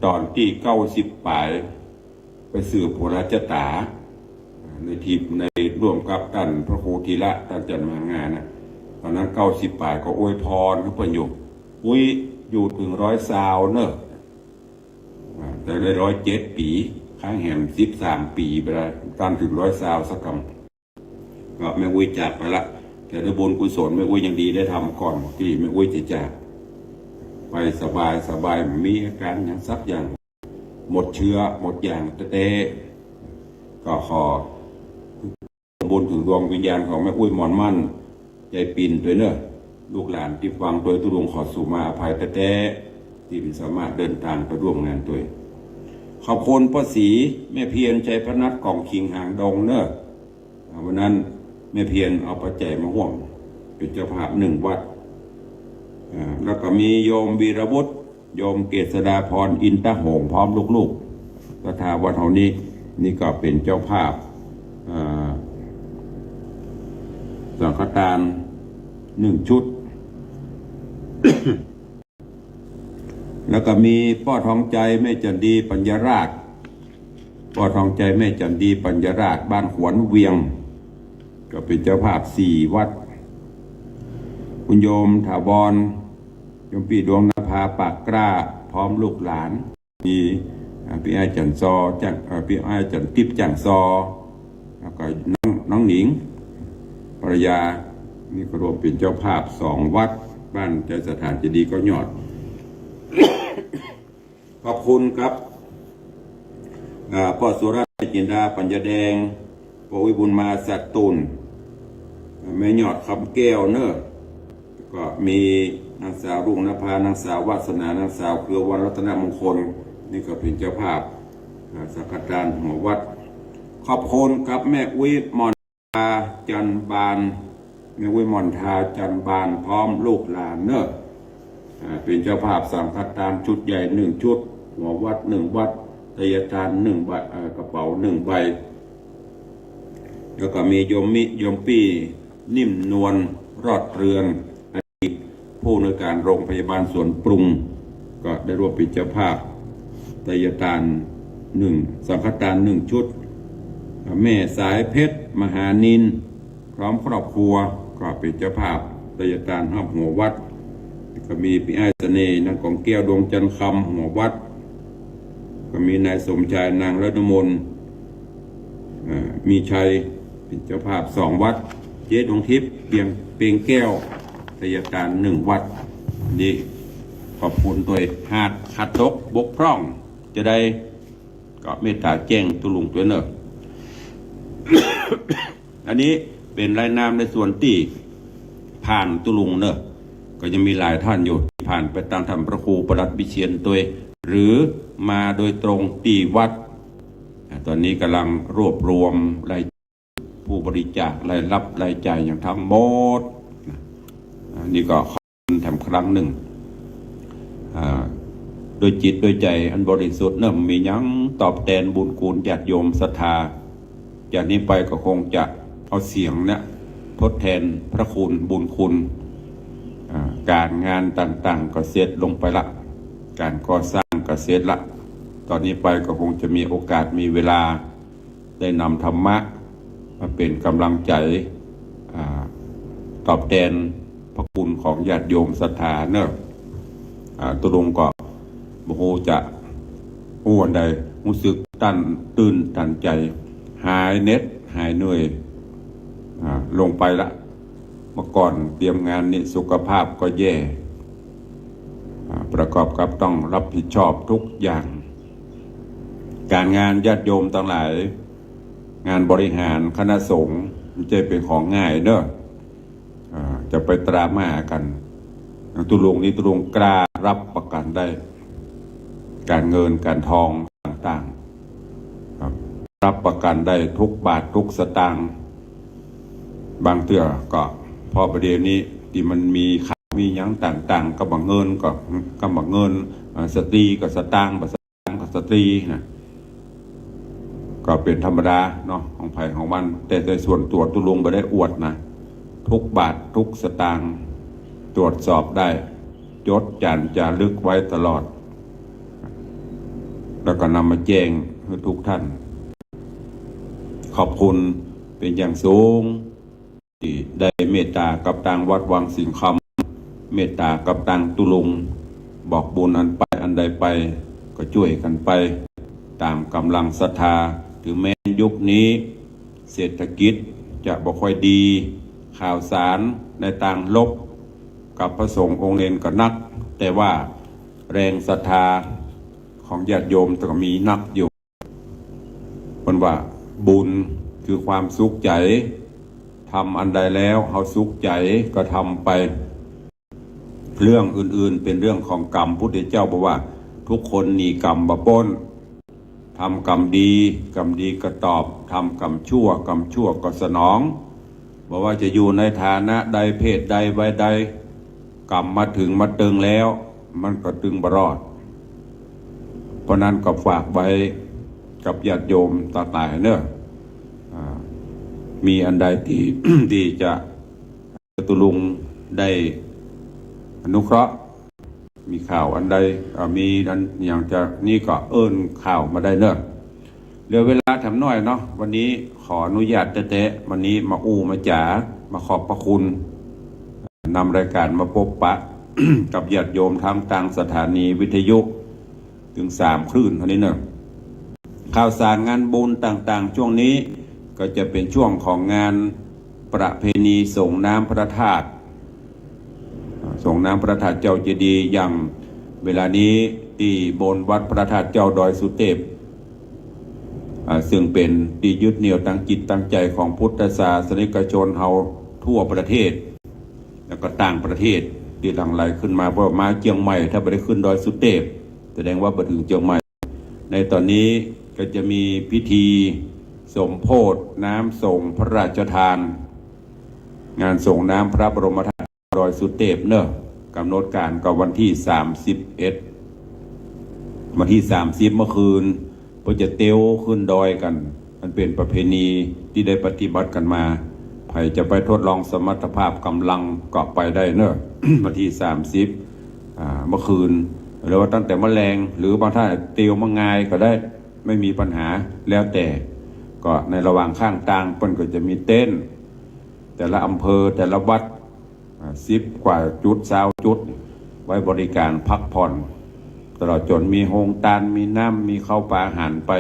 ตอนที่90 ปลายไปสืบโหราชตาในทีมในร่วมกับท่านพระครูธีระท่านจันทร์มหางานนะตอนนั้น90 ปลายก็อวยพรเขาเพิ่นอยู่ถึง120เนอะแต่ได้107 ปีข้างแหม13 ปีไปแล้วการถึง120สักคำก็แม่อุ้ยจากไปละแต่ถ้าบุญกุศลแม่อุ้ยยังดีได้ทำก่อนที่แม่อุ้ยจะจากไปสบายมีอาการอย่างซักอย่างหมดเชื้อหมดอย่างเต้ก็ขอบุญถึงดวงวิญญาณของแม่อุ้ยมอนมั่นใจปิ่นด้วยเนอะลูกหลานที่ฟังตัวตุลงขอสู่มาอภัยเต้ที่สามารถเดินทางไปร่วมงานตัวขอบคุณพ่อศรีแม่เพียรใจพนัดกล่องคิงหางดงเนอะวันนั้นแม่เพียรเอาปัจจัยมาห่วงเป็นเจ้าภาพ1 วัดแล้วก็มีโยมวีรบุตรโยมเกษดาพรอินทหงพร้อมลูกๆสถาวัดเฮานี้นี่ก็เป็นเจ้าภาพสังฆทาน1 ชุด แล้วก็มีป้อทองใจแม่จันดีปัญญราชป้อทองใจแม่จันดีปัญญราชบ้านขวนเวียงก็เป็นเจ้าภาพ4 วัดคุณโยมถาวรโยมปีดวงนภาปากกล้าพร้อมลูกหลานมีพี่ไอ้จันซอจังพี่ไอ้จันทิพย์จังซอแล้วก็น้องหนิงภรรยานี่ก็รวมเป็นเจ้าภาพ2 วัดบ้านใจสถานเจดีย์ก็ยอด ขอบคุณครับพ่อสุราจินดาปัญญาแดงพ่อวิบุญมาสัตตุลแม่ยอดคำแก้วเนอะก็มีนางสาวรุ่งนภานางสาววาสนานางสาวเครือวันรัตนมงคลนี่ก็เป็นเจ้าภาพสังฆทานหัววัดขอบคุณกับแม่อุ้ยมอนทาจันบานแม่อุ้ยมอนทาจันบานพร้อมลูกหลานเนอะเป็นเจ้าภาพสังฆทานชุดใหญ่1 ชุดหัววัด1 วัดทายทาน1 ใบกระเป๋า1 ใบแล้วก็มีโยมปี้นิ่มนวลรอดเรืองผู้ในวยการโรงพยาบาลสวนปรุงก็ได้ร่วมเป็นเจ้าภาพทายทาน1 สังฆทาน 1 ชุดแม่สายเพชรมหานินพร้อมครอบครัวก็เป็นเจ้าภาพทายทานห้ามหัววัดก็มีพี่ไอ้เสน่ห์นางของแก้วดวงจันทร์คำหัววัดก็มีนายสมชายนางรัตนมนมีชัยเป็นเจ้าภาพ2 วัดเจ๊ดวงทิพย์เปียงแก้วทายทาน1 วัดนี่ขอบคุณตัวขาดตกบกพร่องจะได้ก็เมตตาแจ้งตุลุงตัวเนอะ อันนี้เป็นรายนามในส่วนที่ผ่านตุลุงเนอะก็จะมีหลายท่านอยู่ที่ผ่านไปตามธรรมพระครูประหลัดวิเชียรตัวหรือมาโดยตรงที่วัดตอนนี้กำลังรวบรวมราย ผู้บริจาครายรับรายจ่ายอย่างทั้งหมดนี่ก็ขอบคุณแถมครั้งหนึ่งโดยจิตโดยใจอันบริสุทธิ์เนี่ยมียังตอบแทนบุญคุณญาติโยมศรัทธาจากนี้ไปก็คงจะเอาเสียงเนี่ยทดแทนพระคุณบุญคุณการงานต่างๆก็เสร็จลงไปละการก่อสร้างก็เสร็จละตอนนี้ไปก็คงจะมีโอกาสมีเวลาได้นำธรรมะมาเป็นกำลังใจตอบแทนพระคุณของญาติโยมศรัทธาเนอะตุลงก็โมโหจะอ้วนใดรู้สึกตื่นตันใจหายเหน็ดหายเหนื่อยลงไปละเมื่อก่อนเตรียมงานนี่สุขภาพก็แย่ประกอบกับต้องรับผิดชอบทุกอย่างการงานญาติโยมทั้งหลายงานบริหารคณะสงฆ์ไม่ใช่เป็นของง่ายเนอะจะไปตรามากันตุลงนี้ตุลงกล้ารับประกันได้การเงินการทองต่างๆรับประกันได้ทุกบาททุกสตางค์บางเตื้อก็พอประเดี๋ยวนี้ที่มันมีข่าวมีหยังต่างๆก็บังเงินก็บังเงินสตรีก็สตางค์สตางค์ก็สตรีนะก็เป็นธรรมดาเนาะของไผ่ของมันแต่ในส่วนตัวตุลงไม่ได้อวดนะทุกบาททุกสตางค์ตรวจสอบได้จดจารึกไว้ตลอดแล้วก็นำมาแจ้งให้ทุกท่านขอบคุณเป็นอย่างสูงที่ได้เมตตากับทางวัดวังสิงห์คำเมตตากับทางตุลุงบอกบุญอันไปอันใดไปก็ช่วยกันไปตามกำลังศรัทธาถึงแม้ยุคนี้เศรษฐกิจจะบ่ค่อยดีข่าวสารในต่างลบกับพระสงฆ์องค์เนรก็นักแต่ว่าแรงศรัทธาของญาติโยมก็มีนักอยู่คนว่าบุญคือความสุขใจทำอันใดแล้วเขาสุขใจก็ทำไปเรื่องอื่นๆเป็นเรื่องของกรรมพุทธเจ้าบอกว่าทุกคนหนีกรรมบ่พ้นทำกรรมดีก็ตอบทำกรรมชั่วก็สนองบอกว่าจะอยู่ในฐานะใดเพศใดไว้ใดกรรมมาถึงมาตึงแล้วมันก็ตึงบรอดเพราะนั้นก็ฝากไว้กับญาติโยมต่างหลายเนอะมีอันใดที่ ที่จะตุลุงได้อนุเคราะห์มีข่าวอันใดมีอันอย่างจะนี่ก็เอิ้นข่าวมาได้เนอะเหลือเวลาทำน้อยเนาะวันนี้ขออนุญาตเตะวันนี้มามาจ๋ามาขอบพระคุณนำรายการมาพบปะ กับญาติโยมทั้งต่างสถานีวิทยุถึง3 คลื่นเท่านี้เนอะข่าวสารงานบุญต่างๆช่วงนี้ก็จะเป็นช่วงของงานประเพณีส่งน้ำพระธาตุส่งน้ำพระธาตุเจ้าเจดีย์อย่างเวลานี้ที่บนวัดพระธาตุเจ้าดอยสุเทพซึ่งเป็นที่ยึดเหนี่ยวตั้งจิตตั้งใจของพุทธศาสนิกชนเฮาทั่วประเทศแล้วก็ต่างประเทศที่หลั่งไหลขึ้นมาเพราะมาเชียงใหม่ถ้าไปได้ขึ้นดอยสุเทพแสดงว่าไปถึงเชียงใหม่ในตอนนี้ก็จะมีพิธีสมโภชน้ำส่งพระราชทานงานส่งน้ำพระบรมธาตุดอยสุเทพเนอะกำหนดการก็วันที่31วันที่30เมื่อคืนก็จะเตี้ยวขึ้นดอยกันมันเป็นประเพณีที่ได้ปฏิบัติกันมาใครจะไปทดลองสมรรถภาพกำลังก็ไปได้เนอะ วันที่30เมื่อคืนหรือว่าตั้งแต่มะแรงหรือบางท่านเตี้ยวมะงายก็ได้ไม่มีปัญหาแล้วแต่ก็ในระหว่างข้างทางเปิ้นก็จะมีเต้นแต่ละอำเภอแต่ละวัด10 กว่าจุด20 จุดไว้บริการพักผ่อนตลอดจนมีโฮงตานมีน้ำมีข้าวปลาอาหารไป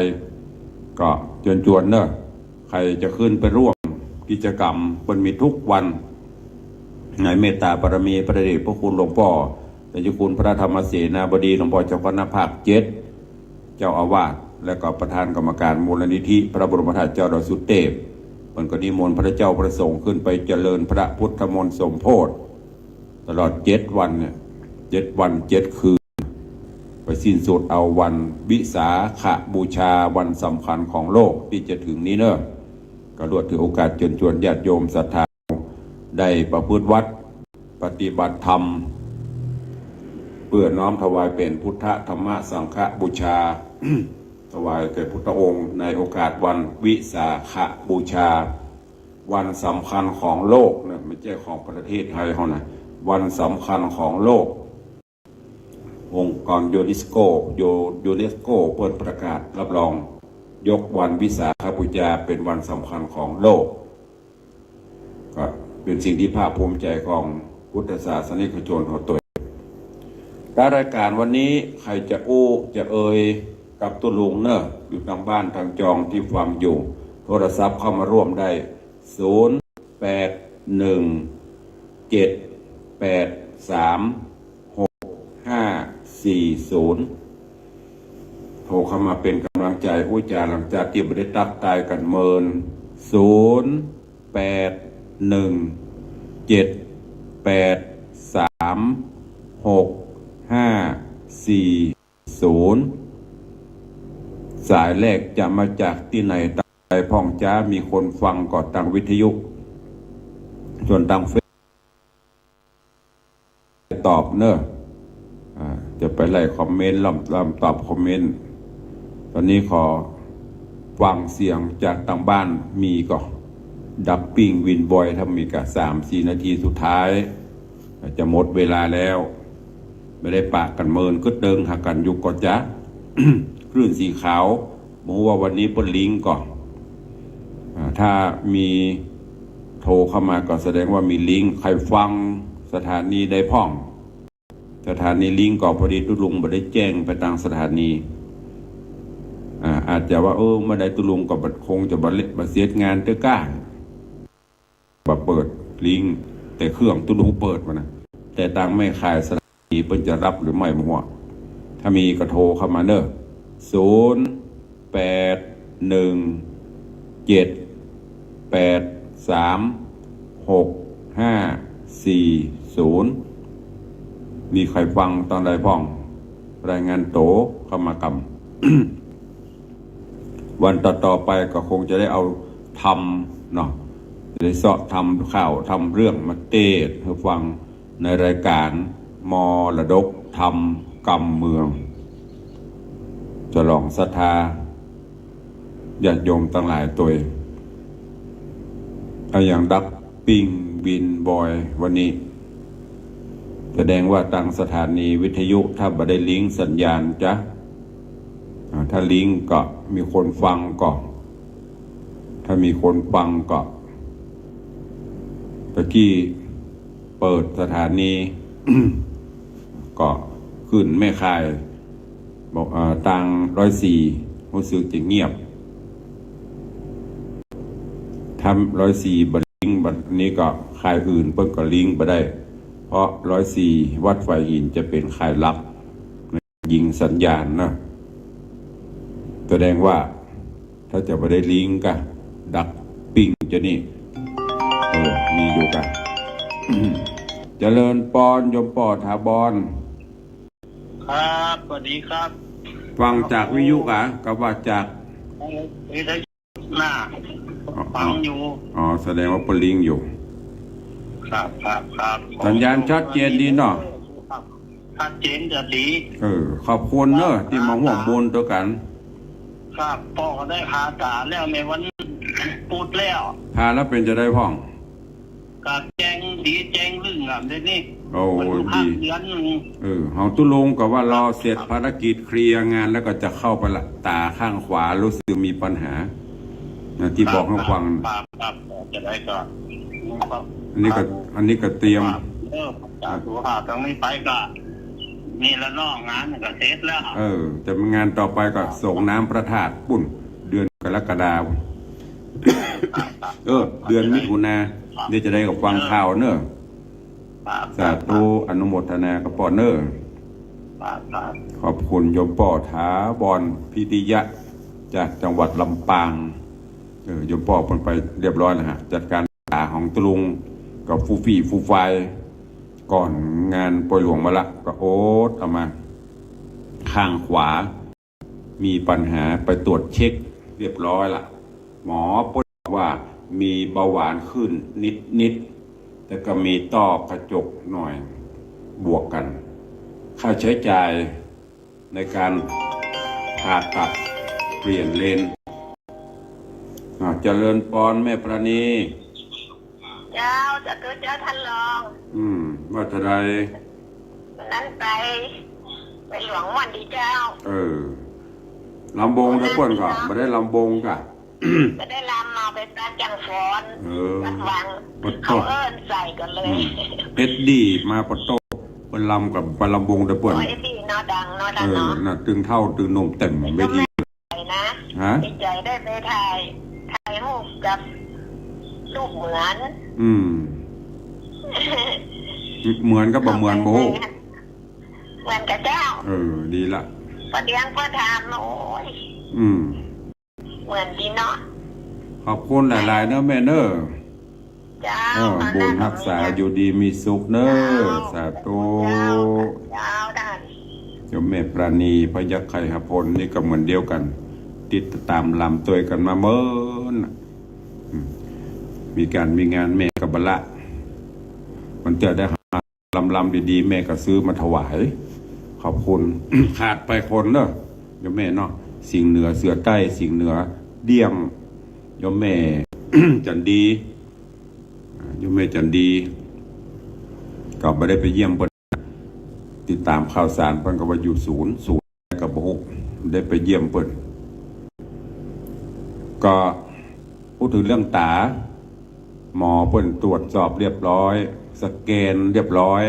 ก็จวนเนอะใครจะขึ้นไปร่วมกิจกรรมเปิ้นมีทุกวันในเมตตาบารมีพระเดชพระคุณหลวงพ่อแต่เจ้าคุณพระธรรมเสนาบดีหลวงพ่อเจ้าคณะภาค7เจ้าอาวาสและก็ประธานกรรมการมูลนิธิพระบรมธาตุเจ้าดอยสุเทพมันก็นิมนต์พระเจ้าประสงค์ขึ้นไปเจริญพระพุทธมนต์สมโภชตลอด7 วันเนี่ย7 วัน 7 คืนไปสิ้นสุดเอาวันวิสาขบูชาวันสำคัญของโลกที่จะถึงนี้เนอะ ก็รวดถือโอกาสเชิญชวนญาติโยมศรัทธาได้ประพฤติวัดปฏิบัติธรรมเพื่อน้อมถวายเป็นพุทธธรรมสังฆบูชา ถวายแก่พุทธองค์ในโอกาสวันวิสาขบูชาวันสำคัญของโลกนะไม่ใช่ของประเทศไทยเขานะวันสำคัญของโลกองค์กรยูเนสโกเปิดประกาศรับรองยกวันวิสาขบูชาเป็นวันสำคัญของโลกก็เป็นสิ่งที่ภาคภูมิใจของพุทธศาสนิกชนของตัวการรายการวันนี้ใครจะจะเอ่ยกับตุลุงเนอะอยู่ทางบ้านทางจองที่ฟังอยู่โทรศัพท์เข้ามาร่วมได้0817836540โทรเข้ามาเป็นกำลังใจอุจาหลังจากที่ไม่ได้ตักตายกันเมิน0817836540สายแรกจะมาจากที่ไหนไปพ่องจ้ามีคนฟังก่อนทางวิทยุส่วนทางเฟซตอบเนอะจะไปไล่คอมเมนต์ลำตอบคอมเมนต์ตอนนี้ขอฟังเสียงจากทางบ้านมีก็ดับปิ้งวินบอยทำมีกับ3-4 นาทีสุดท้ายจะหมดเวลาแล้วไม่ได้ปากกันเมินก็เดิงหักกันยุกก็จ้ะ คลื่นสีขาวหมูว่าวันนี้ปนลิงก่อนถ้ามีโทรเข้ามาก็แสดงว่ามีลิงก์ใครฟังสถานีได้พ่องสถานีลิงก์ก็พอดีตุลุงบ่ได้แจ้งไปทางสถานีอาจจะว่าเมื่อใดตุลุงก็คงจะบ่เสียงานเต้อก้าบ่เปิดลิงก์แต่เครื่องตุลุงเปิดมานะแต่ทางไม่ขายสถานีเพิ่นจะรับหรือไม่มั่วถ้ามีก็โทรเข้ามาเด้อ0817836540มีใครฟังตอนใดพ้องรายงานโตเข้ามากำวันต่อไปก็คงจะได้เอาทำเนาะจะได้เสาะทำข่าวทำเรื่องมาเทศให้ฟังในรายการมรดกธรรมกำเมืองฉลองศรัทธาญาติโยมตั้งหลายตัวอย่างดับปิ้งบินบอยวันนี้แสดงว่าทางสถานีวิทยุถ้าบ่ได้ลิงก์สัญญาณจ้ะถ้าลิงก์ก็มีคนฟังก็ถ้ามีคนฟังก็ตะกี้เปิดสถานี ก็ขึ้นไม่คายบอกทาง104รู้สึกจะเงียบทำ104บัดลิงก์บัดนี้ก็คายอื่นเพิ่นก็ลิงก์บ่ได้เพราะ104วัดไฟหินจะเป็นคายลับยิงสัญญาณนะแสดงว่าถ้าจะบ่ได้ลิงก์ก็ดักปิ้งจะนี่มีอยู่กัน เจริญปอนยมปอถาบอนครับสวัสดีครับฟังจากวิทยุกับว่าจากวิทยุหน้าฟังอยู่แสดงว่าปลิงอยู่ครับสัญญาณชัดเจนดีเนาะชัดเจนจะดีขอบคุณเนอะที่มาห่วงบุญตัวกันครับพ่อก็ได้พาตาแล้วในวันพูดแล้วพาแล้วเป็นจะได้พ่องกับแจ้งดีแจ้งเรื่องเดี๋ยวนี้ดีเฮาตุลงกับว่ารอเสร็จภารกิจเคลียร์งานแล้วก็จะเข้าไปละตาข้างขวารู้สึกมีปัญหาที่บอกให้ฟังครับจะได้ก็อันนี้ก็เตรียมจากตัวภาพตรงนี้ไปก็นี่ละนอกงานก็เสร็จแล้วแต่งานต่อไปก็ส่งน้ำพระธาตุปุ่นเดือนกรกฎาคมเดือนมิถุนาเดี๋ยวจะได้กับฟังข่าวเนอะสาธุอนุโมทนากับปอเนอร์ขอบคุณโยมป่อถาบอนพิติยะจากจังหวัดลำปางโยมป่อไปเรียบร้อยแล้วฮะจัดการตาของตุลุงกับฟูไฟก่อนงานปล่อยหลวงมาละก็เอามาข้างขวามีปัญหาไปตรวจเช็คเรียบร้อยละหมอป ว่ามีเบาหวานขึ้นนิดแต่ก็มีต้อกระจกหน่อยบวกกันค่าใช้จ่ายในการผ่าตัดเปลี่ยนเลนเจริญปอนแม่ประณีเจ้าจะตัวเจ้าท่านรอง ว่าจะได้วันนั้นไปหลวงวันดีเจ้าลำบงทุกคนก็ไม่ได้ลำบงก็ไม่ได้ลำมาไปตาจังฟอนวัดวังเขาเอิ้นใส่กันเลยเพชรดีมาปะโตเป็นลำกับปลำบงตะป่วนเพชรดีนอดังน่ะตึงเท่าตึงนมเต็มเวทีนะดีใจได้ไปถ่ายรูปกับลูกเหมือนเหมือนกับบ่เหมือนโบเหมือนกับเจ้าดีละพอเดียงพอถามโอ้ยเหมือนดีเนาะขอบคุณหลายๆเนอะแม่เนอะเจ้าบุญรักษาอยู่ดีมีสุขเนอะสาธุเจ้าได้โยมแม่ปราณีพยัคฆ์ไข่หพลนี่ก็เหมือนเดียวกันติดตามลำตัวกันมาเมื่อมีงานแม่กับบละมันเจอได้ลำดีๆแม่ก็ซื้อมาถวายขอบคุณ ขาดไปคนเนอะโยมแม่เนาะสิ่งเหนือเสือใต้สิ่งเหนือเดี่ยงโยมแม่ จันดีโยมแม่จันดีก็ไม่ได้ไปเยี่ยมเพิ่นติดตามข่าวสารเพิ่นก็ว่าอยู่ศูนย์กับบุกได้ไปเยี่ยมเพิ่นก็พูดถึงเรื่องตาหมอเพิ่นตรวจสอบเรียบร้อยสแกนเรียบร้อย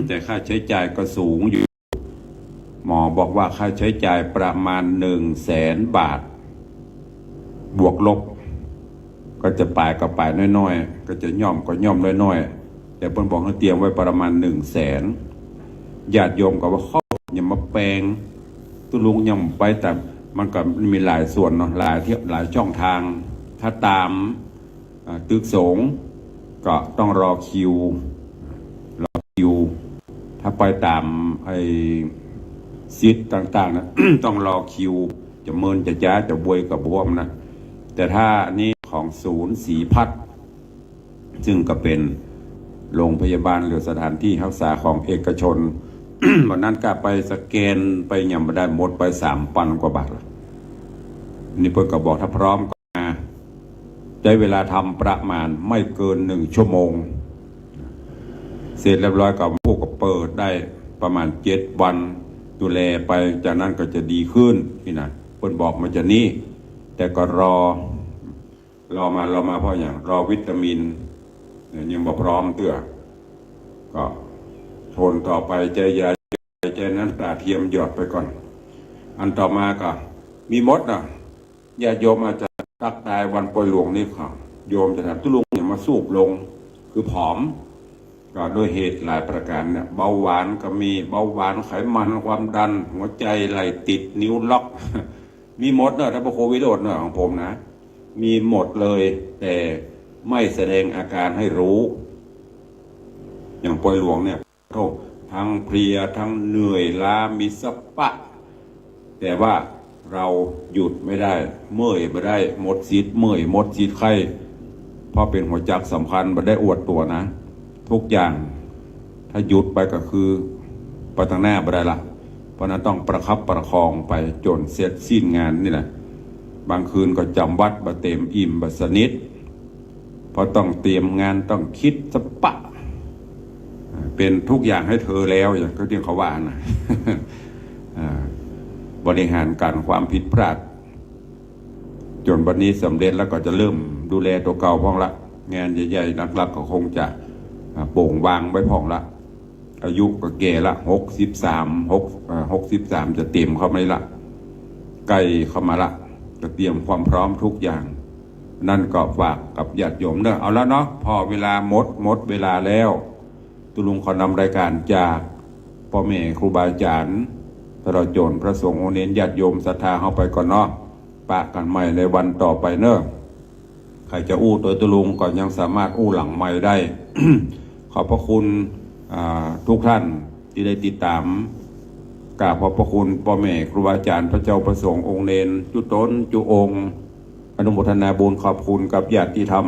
แต่ค่าใช้จ่ายก็สูงอยู่หมอบอกว่าค่าใช้จ่ายประมาณ100,000 บาทบวกลบก็จะปลายก็ปลายน้อยๆก็จะย่อมก็ย่อมน้อยๆแต่เพิ่นบอกให้เตรียมไว้ประมาณ100,000ญาติโยมก็ว่าเขาอย่ามาแปลงตุลุงย่อมไปแต่มันก็มีหลายส่วนเนาะหลายช่องทางถ้าตามตึกสงฆ์ก็ต้องรอคิวถ้าไปตามไอ้ซิทต่างๆนะ ต้องรอคิวจะเมินจะจ้าจะบวยกับบวมนะแต่ถ้านี่ของศูนย์ศรีพัฒน์ซึ่งก็เป็นโรงพยาบาลหรือสถานที่รักษาของเอกชน วันนั้นก็ไปสแกนไปยังไม่ได้หมดไป3,000 กว่าบาทนี่เพิ่นก็บอกถ้าพร้อมก็มาใช้เวลาทำประมาณไม่เกิน1 ชั่วโมงเสร็จเรียบร้อยกับผู้ก็เปิดได้ประมาณ7 วันดูแลไปจากนั้นก็จะดีขึ้นนี่นะเพิ่นบอกมันจะนี่แต่ก็รอมาเพราะอย่างรอวิตามินยังบ่พร้อมเตื้อก็ทนต่อไปใจนั้นตาเทียมหยอดไปก่อนอันต่อมาก็มีมดนะญาติโยมอาจจะรักตายวันปล่อยหลวงนี่ค่ะโยมจะทำตุลุงเนี่ยมาสูบลงคือผอมก็โดยเหตุหลายประการเนี่ยเบาหวานก็มีเบาหวานไขมันความดันหัวใจไหลติดนิ้วล็อก มีหมดเนอะถ้าโควิดเนอะของผมนะมีหมดเลยแต่ไม่แสดงอาการให้รู้อย่างปล่อยหลวงเนี่ยทั้งเพลียทั้งเหนื่อยล้ามีสปะแต่ว่าเราหยุดไม่ได้เมื่อยไม่ได้หมดซีดเมื่อยหมดซีดไข้เพราะเป็นหัวจักสำคัญไม่ได้อวดตัวนะทุกอย่างถ้าหยุดไปก็คือไปทางหน้าไม่ได้ละเพราะนั้นต้องประคับประคองไปจนเสร็จสิ้นงานนี่แหละบางคืนก็จำวัดบะเต็มอิ่มบะสนิทเพราะต้องเตรียมงานต้องคิดสปะเป็นทุกอย่างให้เธอแล้วอย่างก็ที่เขาว่านะบริหารการความผิดพลาดจนวันนี้สำเร็จแล้วก็จะเริ่มดูแลตัวเก่าพ้องละงานใหญ่ๆหลักๆก็คงจะโป่งวางไว้พ้องละอายุก็แก่ละ63จะเต็มเข้ามาละใกล้เข้ามาละจะเตรียมความพร้อมทุกอย่างนั่นก็ฝากกับญาติโยมเนอะเอาแล้วเนาะพอเวลาหมดเวลาแล้วตุลุงขอนำรายการจากพ่อแม่ครูบาอาจารย์ตลอดจนพระสงฆ์องค์เน้นญาติโยมศรัทธาเข้าไปก่อนเนาะปะกันใหม่ในวันต่อไปเนอะใครจะอู้ตัวตุลุงก็ยังสามารถอู้หลังใหม่ได้ ขอบพระคุณทุกท่านที่ได้ติดตามกราบขอบพระคุณพ่อแม่ครูบาอาจารย์พระเจ้าประสงค์องค์เนนจุตนจุองค์ อนุโมทนาบุญขอบคุณกับญาติธรรม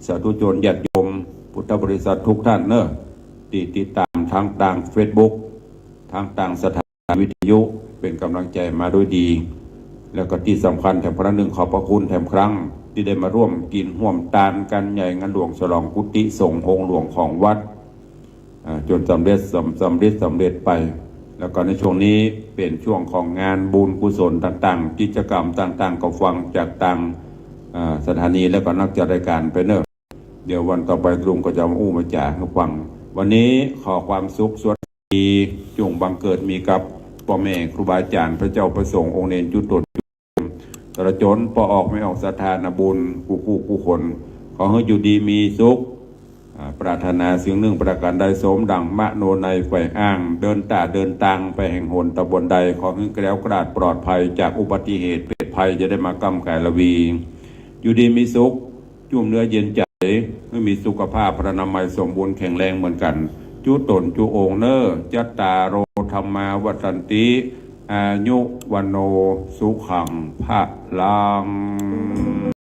สาธุชนญาติโยมพุทธบริษัททุกท่านเนอะที่ติดตามทางต่างเฟซบุ๊กทางต่างสถานีวิทยุเป็นกำลังใจมาด้วยดี แล้วก็ที่สำคัญแถมพระหนึ่งขอบพระคุณแถมครั้งที่ได้มาร่วมกินห่วมตานกันใหญ่งานหลวงฉลองกุฏิส่งค์องค์หลวงของวัดจนสำเร็จไปแล้วก็ในช่วงนี้เป็นช่วงของงานบุญกุศลต่างๆกิจกรรมต่างๆก็ฟังจากต่างสถานีแล้วก็นักจัดรายการไปเนอะเดี๋ยววันต่อไปลุงก็จะมาอู้มาจ่าให้ฟังวันนี้ขอความสุขสวัสดีจงบังเกิดมีกับพ่อแม่ครูบาอาจารย์พระเจ้าประสงค์องค์เนรจุดตนตระจนปอออกไม่ออกสถานบุญกูคนขอให้อยู่ดีมีสุขปรารถนาสิ่งหนึ่งประการใดสมดังมะโนในไฟอ้างเดินตางไปแห่งหนตะบนใดขอให้แกล้วกราดปลอดภัยจากอุบัติเหตุเพศภัยจะได้มากำกายละวีอยู่ดีมีสุขจุ่มเนื้อเย็นใจให้มีสุขภาพพระนามัยสมบูรณ์แข็งแรงเหมือนกันจุตนจุองเนอจัตตาโรธรรมาวัตันติอายุวันโนสุขังภะลัง